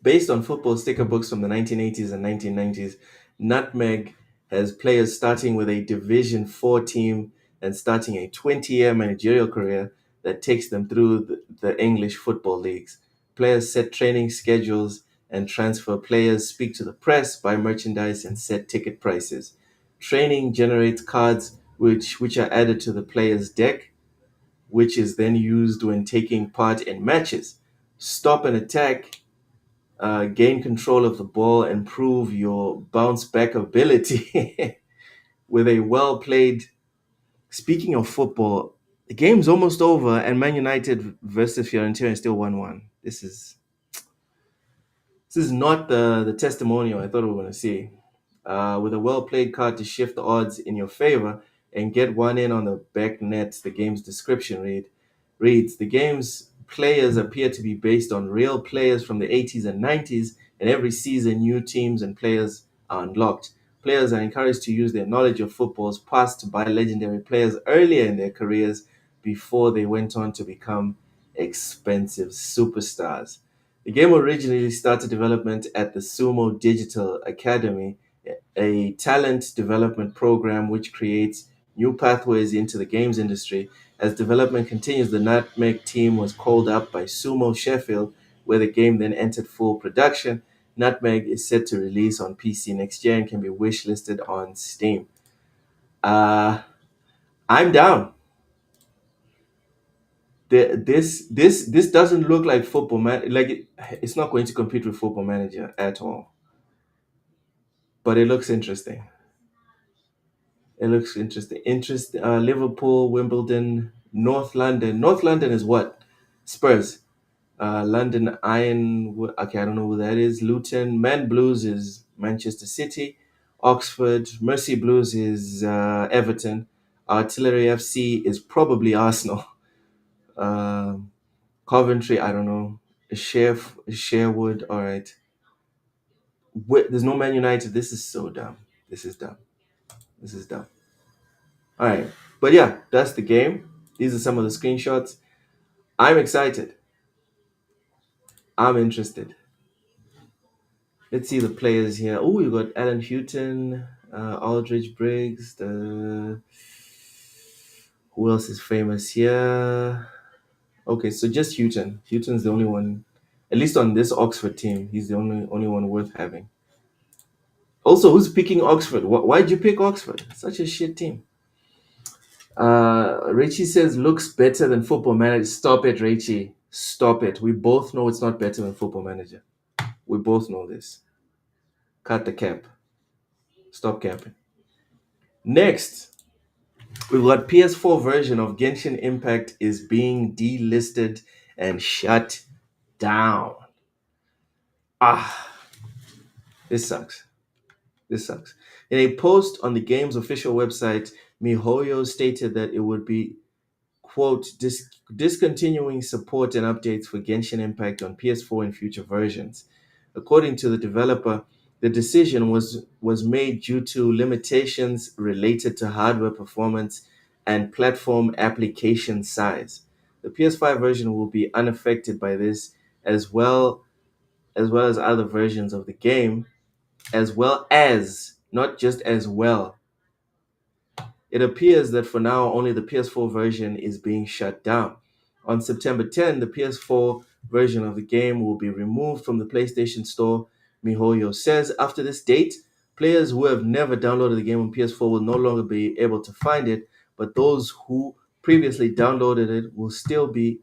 Based on football sticker books from the 1980s and 1990s, Nutmeg has players starting with a Division 4 team and starting a 20-year managerial career that takes them through the English football leagues. Players set training schedules and transfer players, speak to the press, buy merchandise, and set ticket prices. Training generates cards which are added to the player's deck, which is then used when taking part in matches. Stop and attack, gain control of the ball, and prove your bounce back ability with a well played. Speaking of football, the game's almost over, and Man United versus Fiorentina is still 1-1. This is not the testimonial I thought we were going to see. With a well played card to shift the odds in your favor and get one in on the back net, the game's description reads the game's players appear to be based on real players from the 80s and 90s, and every season new teams and players are unlocked. Players are encouraged to use their knowledge of football's past to buy legendary players earlier in their careers before they went on to become expensive superstars. The game originally started development at the Sumo Digital Academy, a talent development program which creates new pathways into the games industry. As development continues, the Nutmeg team was called up by Sumo Sheffield, where the game then entered full production. Nutmeg is set to release on PC next year and can be wishlisted on Steam. I'm down. This doesn't look like Football Man. It's not going to compete with Football Manager at all. But it looks interesting. Liverpool, Wimbledon, North London. North London is what? Spurs. London Iron. Okay, I don't know who that is. Luton. Man Blues is Manchester City. Oxford. Mercy Blues is Everton. Artillery FC is probably Arsenal. Coventry, I don't know. Sherwood, all right. There's no Man United. This is so dumb. This is dumb. All right. But yeah, that's the game. These are some of the screenshots. I'm excited. I'm interested. Let's see the players here. Oh, you got Alan Houghton, Aldridge Briggs. Who else is famous here? Okay, so just Houghton. Houghton's the only one, at least on this Oxford team. He's the only one worth having. Also, who's picking Oxford? Why'd you pick Oxford? Such a shit team. Richie says looks better than Football Manager. Stop it, Richie. Stop it. We both know it's not better than Football Manager. We both know this. Cut the cap. Stop capping. Next, we've got PS4 version of Genshin Impact is being delisted and shut down. This sucks. In a post on the game's official website, MiHoYo stated that it would be, quote, discontinuing support and updates for Genshin Impact on PS4 and future versions. According to the developer, the decision was made due to limitations related to hardware performance and platform application size. The PS5 version will be unaffected by this, as well as other versions of the game, not just as well. It appears that for now, only the PS4 version is being shut down. On September 10, the PS4 version of the game will be removed from the PlayStation Store, MiHoYo says. After this date, players who have never downloaded the game on PS4 will no longer be able to find it, but those who previously downloaded it will still be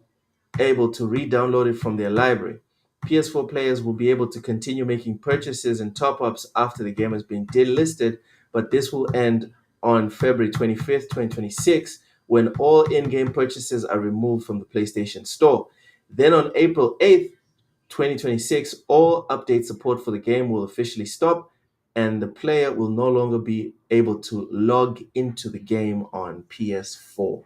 able to re-download it from their library. PS4 players will be able to continue making purchases and top-ups after the game has been delisted, but this will end on February 25th, 2026, when all in-game purchases are removed from the PlayStation Store. Then on April 8th, 2026, all update support for the game will officially stop, and the player will no longer be able to log into the game on PS4.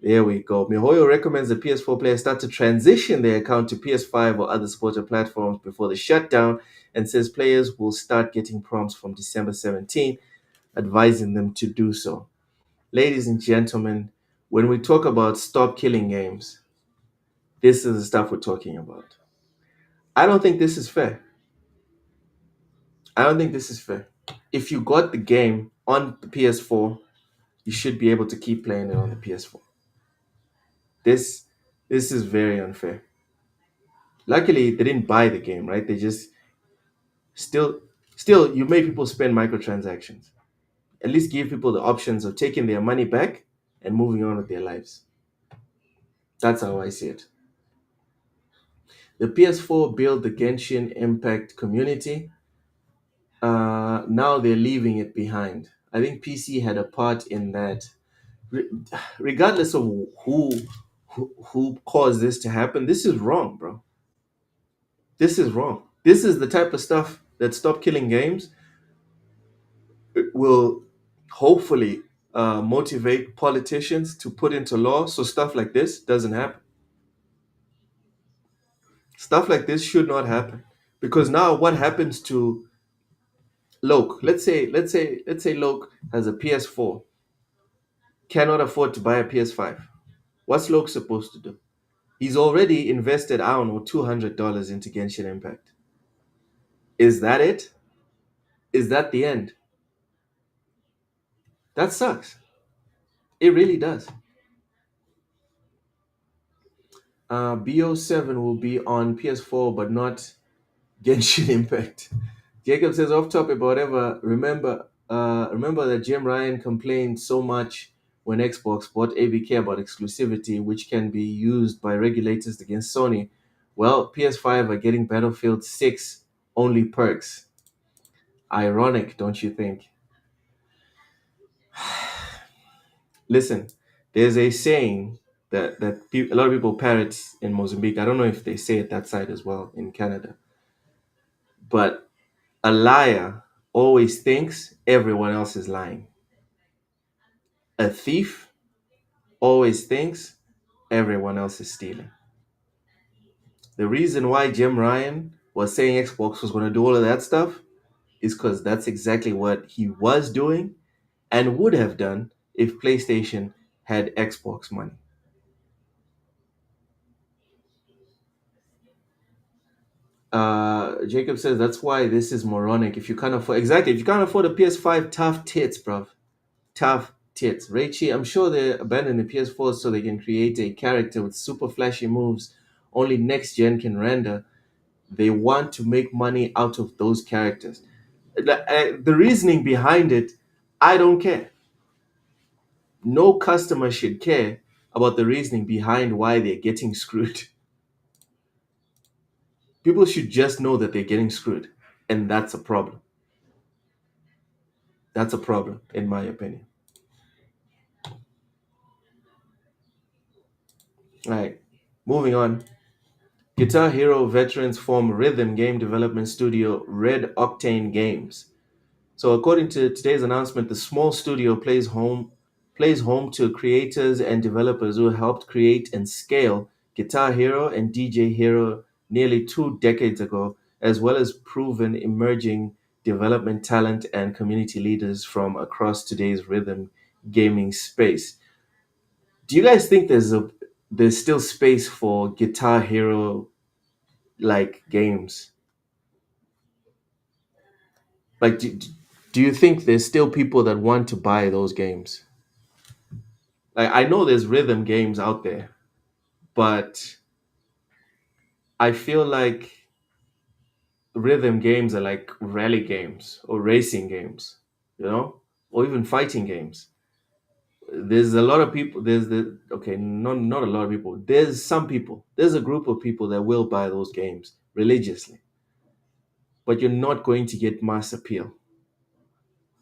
There we go. MiHoYo recommends that PS4 players start to transition their account to PS5 or other supported platforms before the shutdown, and says players will start getting prompts from December 17, advising them to do so. Ladies and gentlemen, when we talk about stop killing games, this is the stuff we're talking about. I don't think this is fair. I don't think this is fair. If you got the game on the PS4, you should be able to keep playing it on the PS4. This is very unfair. Luckily, they didn't buy the game, right? They just still you made people spend microtransactions. At least give people the options of taking their money back and moving on with their lives. That's how I see it. The PS4 built the Genshin Impact community. Now they're leaving it behind. I think PC had a part in that. Regardless of who caused this to happen, this is wrong, bro. This is wrong. This is the type of stuff that Stop Killing Games will hopefully motivate politicians to put into law so stuff like this doesn't happen. Stuff like this should not happen, because now what happens to Loke? Let's say Loke has a PS4, cannot afford to buy a PS5. What's Loke supposed to do? He's already invested, I don't know, $200 into Genshin Impact. Is that it? Is that the end? That sucks. It really does. BO7 will be on PS4, but not Genshin Impact. Jacob says, off topic, but whatever. Remember that Jim Ryan complained so much when Xbox bought ABK about exclusivity, which can be used by regulators against Sony. Well, PS5 are getting Battlefield 6 only perks. Ironic, don't you think? Listen, there's a saying that a lot of people parrot in Mozambique. I don't know if they say it that side as well in Canada. But a liar always thinks everyone else is lying. A thief always thinks everyone else is stealing. The reason why Jim Ryan was saying Xbox was going to do all of that stuff is because that's exactly what he was doing and would have done if PlayStation had Xbox money. Jacob says that's why this is moronic. If you can't afford a PS5, tough tits, bruv. Tough tits. Raichi, I'm sure they abandoned the PS4 so they can create a character with super flashy moves only next gen can render. They want to make money out of those characters. The reasoning behind it, I don't care. No customer should care about the reasoning behind why they're getting screwed. People should just know that they're getting screwed, and that's a problem. That's a problem, in my opinion. All right, moving on. Guitar Hero veterans form rhythm game development studio Red Octane Games. So according to today's announcement, the small studio plays home to creators and developers who helped create and scale Guitar Hero and DJ Hero nearly 2 decades ago, as well as proven emerging development talent and community leaders from across today's rhythm gaming space. Do you guys think there's still space for Guitar Hero like games? Like, do you think there's still people that want to buy those games? Like, I know there's rhythm games out there, but I feel like rhythm games are like rally games or racing games, or even fighting games. There's a lot of people. Not a lot of people. There's some people. There's a group of people that will buy those games religiously, but you're not going to get mass appeal.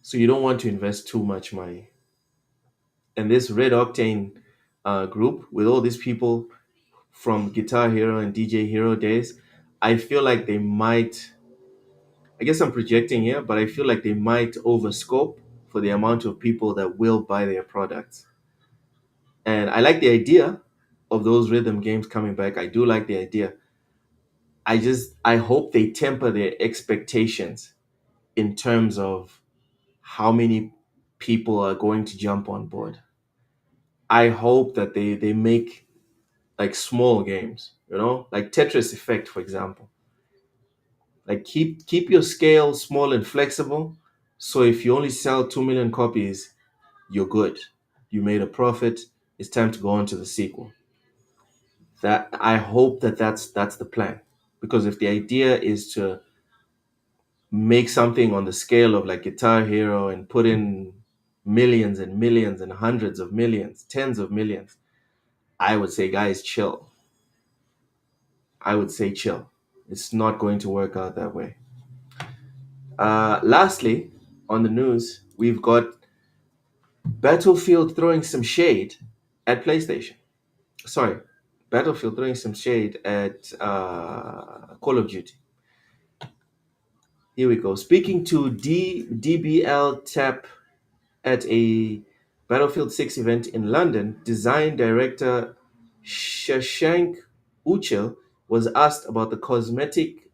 So you don't want to invest too much money. And this Red Octane group with all these people from Guitar Hero and DJ Hero days, I feel like they might, I guess I'm projecting here, but I feel like they might overscope for the amount of people that will buy their products. And I like the idea of those rhythm games coming back. I do like the idea. I hope they temper their expectations in terms of how many people are going to jump on board. I hope that they make like small games, like Tetris Effect, for example. Like keep your scale small and flexible. So if you only sell 2 million copies, you're good. You made a profit. It's time to go on to the sequel. That I hope that's the plan. Because if the idea is to make something on the scale of like Guitar Hero and put in millions and millions and hundreds of millions, tens of millions, I would say, guys, chill. I would say chill. It's not going to work out that way. Lastly, on the news, we've got Battlefield throwing some shade at PlayStation. Sorry, Battlefield throwing some shade at Call of Duty. Here we go. Speaking to DBL Tap at a Battlefield 6 event in London, design director Shashank Uchel was asked about the cosmetic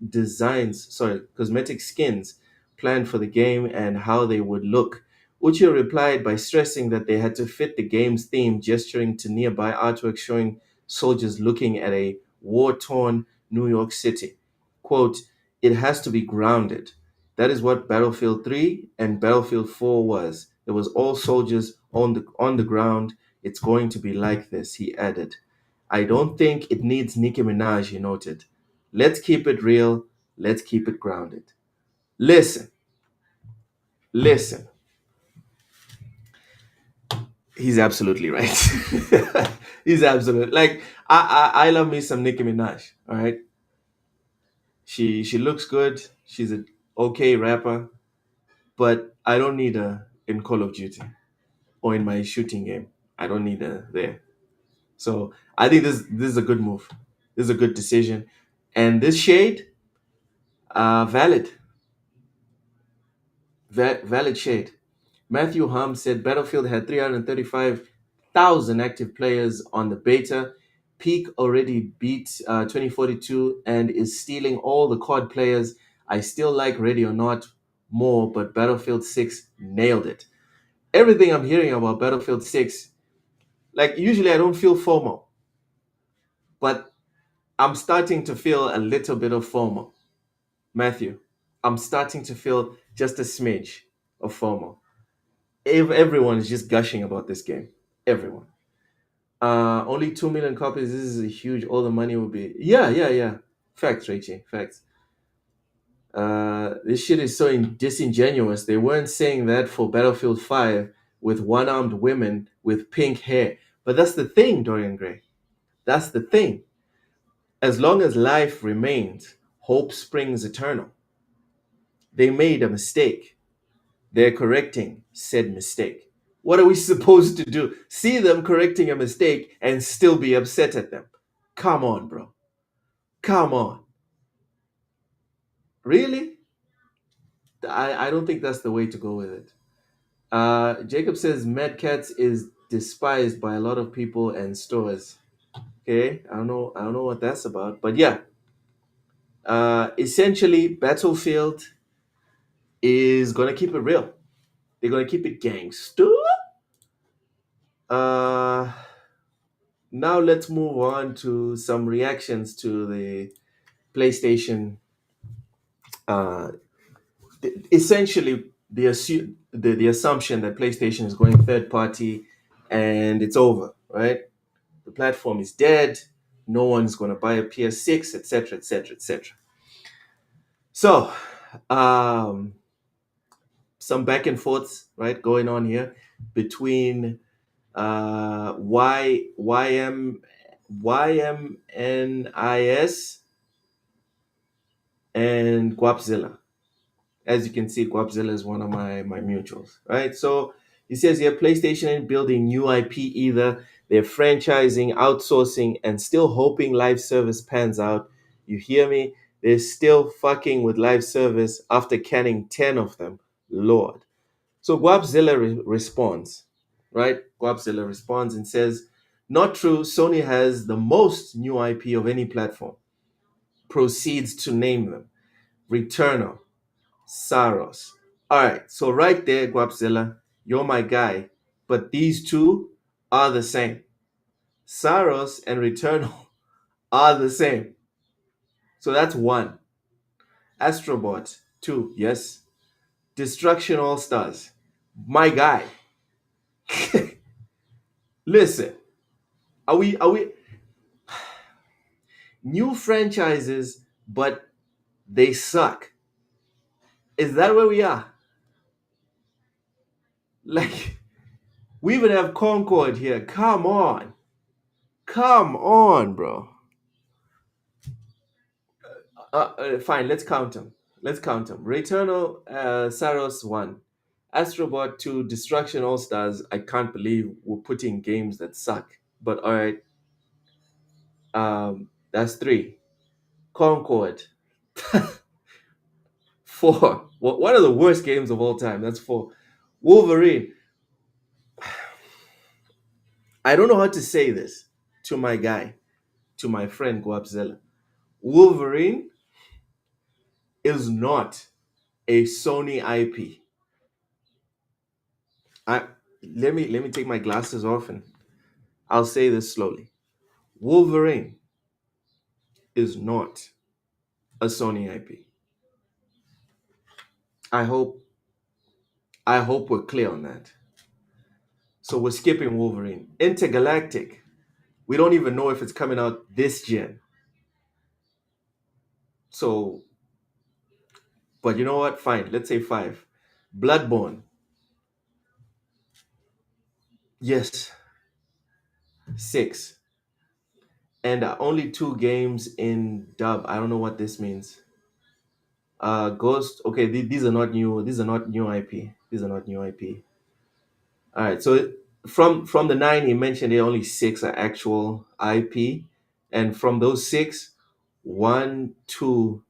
skins planned for the game and how they would look. Uchel replied by stressing that they had to fit the game's theme, gesturing to nearby artwork showing soldiers looking at a war-torn New York City. Quote, "It has to be grounded. That is what Battlefield 3 and Battlefield 4 was. It was all soldiers on the ground. It's going to be like this," he added. "I don't think it needs Nicki Minaj," he noted. "Let's keep it real. Let's keep it grounded." Listen. He's absolutely right. He's absolutely like I love me some Nicki Minaj. All right. She looks good. She's an okay rapper, but I don't need her in Call of Duty or in my shooting game. I don't need her there. So I think this is a good move. This is a good decision, and this shade, valid shade. Matthew Hum said Battlefield had 335,000 active players on the beta. Peak already beat 2042 and is stealing all the COD players. I still like Ready or Not more, but Battlefield 6 nailed it. Everything I'm hearing about Battlefield 6, like usually I don't feel FOMO, but I'm starting to feel a little bit of FOMO. Matthew, I'm starting to feel just a smidge of FOMO. Everyone is just gushing about this game. Everyone. Only 2 million copies. This is a huge. All the money will be. Yeah. Facts, Rachie. Facts. This shit is so disingenuous. They weren't saying that for Battlefield 5 with one-armed women with pink hair. But that's the thing, Dorian Gray. That's the thing. As long as life remains, hope springs eternal. They made a mistake. They're correcting said mistake. What are we supposed to do? See them correcting a mistake and still be upset at them? Come on, bro. Come on. Really? I don't think that's the way to go with it. Jacob says Mad Cats is despised by a lot of people and stores. Okay, I don't know what that's about, but yeah. Essentially, Battlefield is gonna keep it real. They're gonna keep it gangster. Now let's move on to some reactions to the PlayStation. Essentially, the assumption that PlayStation is going third party and it's over, right? The platform is dead. No one's going to buy a PS6, etc., etc., etc. So, some back and forths, right, going on here between YMNIS and Guapzilla. As you can see, Guapzilla is one of my mutuals, right? So he says here, PlayStation ain't building new IP either. They're franchising, outsourcing, and still hoping live service pans out. You hear me? They're still fucking with live service after canning 10 of them. Lord. So Guapzilla responds, right? Guapzilla responds and says, not true. Sony has the most new IP of any platform. proceeds to name them. Returnal, Saros. All right, so right there, Guapzilla, you're my guy. But these two are the same. Saros and Returnal are the same. So that's one. Astrobot, two, yes. Destruction All Stars, my guy. Listen, are we new franchises, but they suck? Is that where we are? Like, we even have Concord here. Come on, bro. Fine, let's count them. Returnal, Saros 1. Astrobot 2, Destruction All Stars. I can't believe we're putting games that suck. But all right. That's 3. Concord. 4. One of the worst games of all time. That's 4. Wolverine. I don't know how to say this to my guy, to my friend Guapzella. Wolverine is not a Sony IP. Let me take my glasses off and I'll say this slowly. Wolverine is not a Sony IP. I hope we're clear on that. So we're skipping Wolverine. Intergalactic. We don't even know if it's coming out this gen. So, but you know what? Fine. Let's say 5. Bloodborne. Yes. 6. And only 2 games in dub. I don't know what this means. Ghost. Okay, these are not new. These are not new IP. All right. So from the 9 he mentioned, there only 6 are actual IP, and from those 6, 1, 2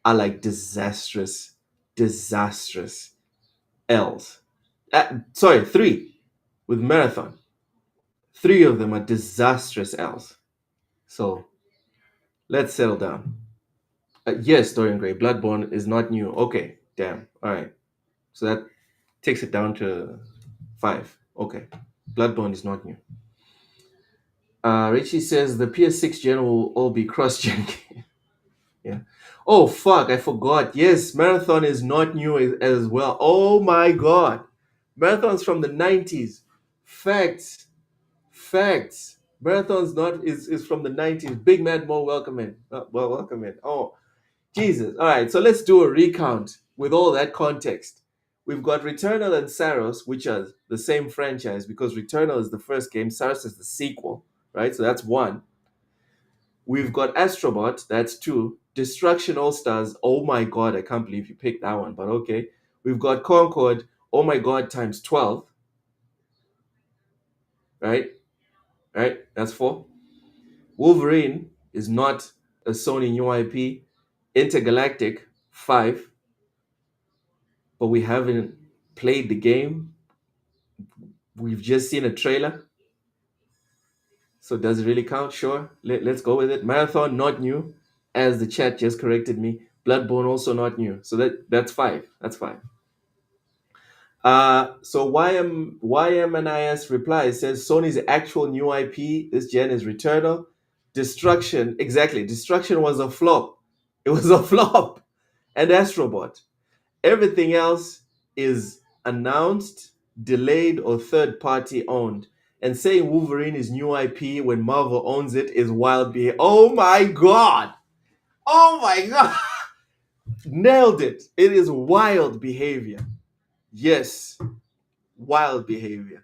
are like disastrous L's. 3 with Marathon. 3 of them are disastrous L's. So let's settle down. Yes, Dorian Gray, Bloodborne is not new. Okay, damn. All right. So that takes it down to 5. Okay. Bloodborne is not new. Richie says the PS6 gen will all be cross-gen. Yeah. Oh, fuck, I forgot. Yes, Marathon is not new as well. Oh my god. Marathon's from the 90s. Facts. Marathon's not is from the 90s. Big Mad Mo, welcome in. Welcome in. Oh, Jesus. All right, so let's do a recount with all that context. We've got Returnal and Saros, which are the same franchise because Returnal is the first game, Saros is the sequel, right? So that's 1. We've got Astrobot, that's 2. Destruction All Stars, oh my god, I can't believe you picked that one, but okay. We've got Concord, oh my god, times 12. Right, that's 4. Wolverine is not a Sony new IP. Intergalactic, 5. But we haven't played the game. We've just seen a trailer. So does it really count? Sure. Let's go with it. Marathon, not new, as the chat just corrected me. Bloodborne, also not new. So that's 5. That's 5. So YMNIS replies, says Sony's actual new IP this gen is Returnal. Destruction, exactly. Destruction was a flop. It was a flop. And Astrobot. Everything else is announced, delayed, or third-party owned. And saying Wolverine is new IP when Marvel owns it is wild behavior. Oh my god! Nailed it. It is wild behavior. Yes, wild behavior.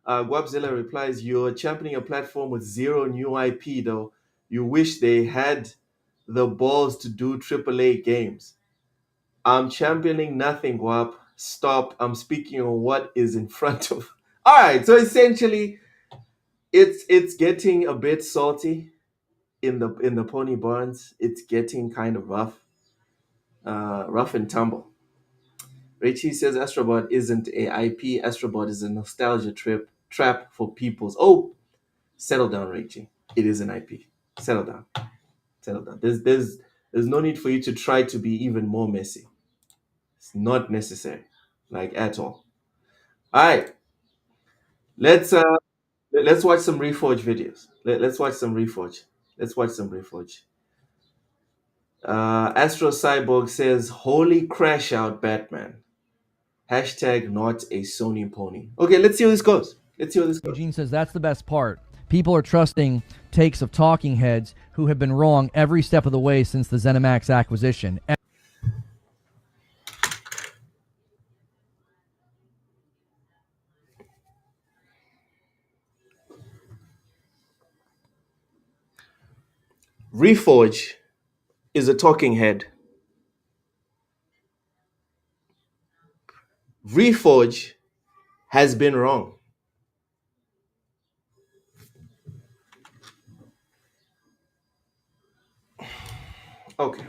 Guapzilla replies, you're championing a platform with 0 new IP though. You wish they had the balls to do AAA games. I'm championing nothing, Guap. Stop. I'm speaking on what is in front of. All right, so essentially, it's getting a bit salty in the Pony Barns. It's getting kind of rough and tumble. Richie says Astrobot isn't a IP. Astrobot is a nostalgia trap for people's. Oh, settle down, Richie. It is an IP. Settle down. There's no need for you to try to be even more messy. It's not necessary, like at all. All right, let's watch some Reforge videos. Let's watch some Reforge. Let's watch some Reforge. Astro Cyborg says, "Holy crash out, Batman." Hashtag not a Sony pony. Okay, let's see how this goes. Let's see how this goes. Eugene says that's the best part. People are trusting takes of talking heads who have been wrong every step of the way since the ZeniMax acquisition. Reforge is a talking head. Reforge has been wrong. Okay.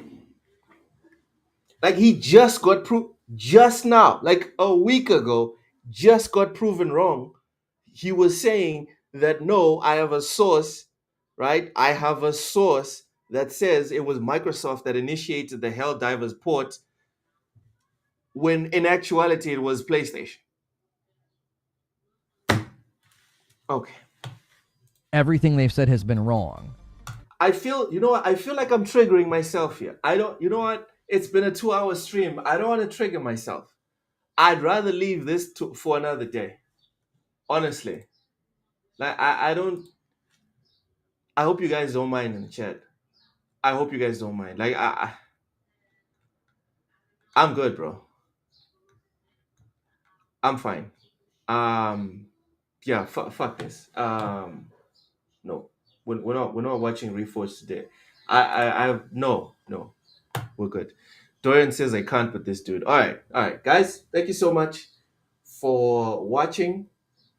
Like he just got just now, like a week ago, just got proven wrong. He was saying that no, I have a source, right? I have a source that says it was Microsoft that initiated the Helldivers port, when in actuality it was PlayStation. Okay. Everything they've said has been wrong. I feel, you know what? I feel like I'm triggering myself here. You know what? It's been a 2-hour stream. I don't want to trigger myself. I'd rather leave this for another day. Honestly. Like, I hope you guys don't mind in the chat. I hope you guys don't mind. Like, I'm good, bro. I'm fine. Yeah, fuck this. No. We're not watching Reforge today. No, we're good. Dorian says I can't with this dude. All right, guys. Thank you so much for watching.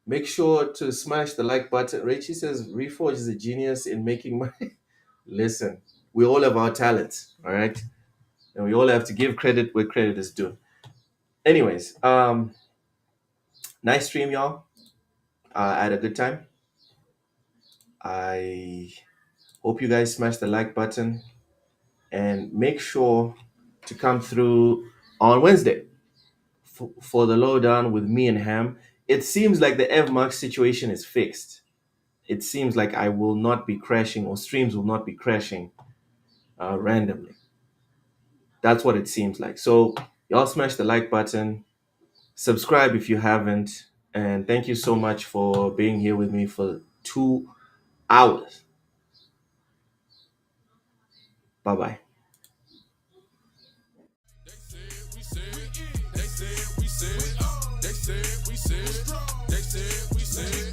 Make sure to smash the like button. Rachie says Reforge is a genius in making money. Listen, we all have our talents, all right, and we all have to give credit where credit is due. Anyways, nice stream, y'all. I had a good time. I hope you guys smash the like button and make sure to come through on Wednesday for the lowdown with me and Ham. It seems like the FMAX situation is fixed. It seems like I will not be crashing, or streams will not be crashing randomly. That's what it seems like. So y'all smash the like button, subscribe if you haven't, and thank you so much for being here with me for 2 hours. Bye-bye. They said we said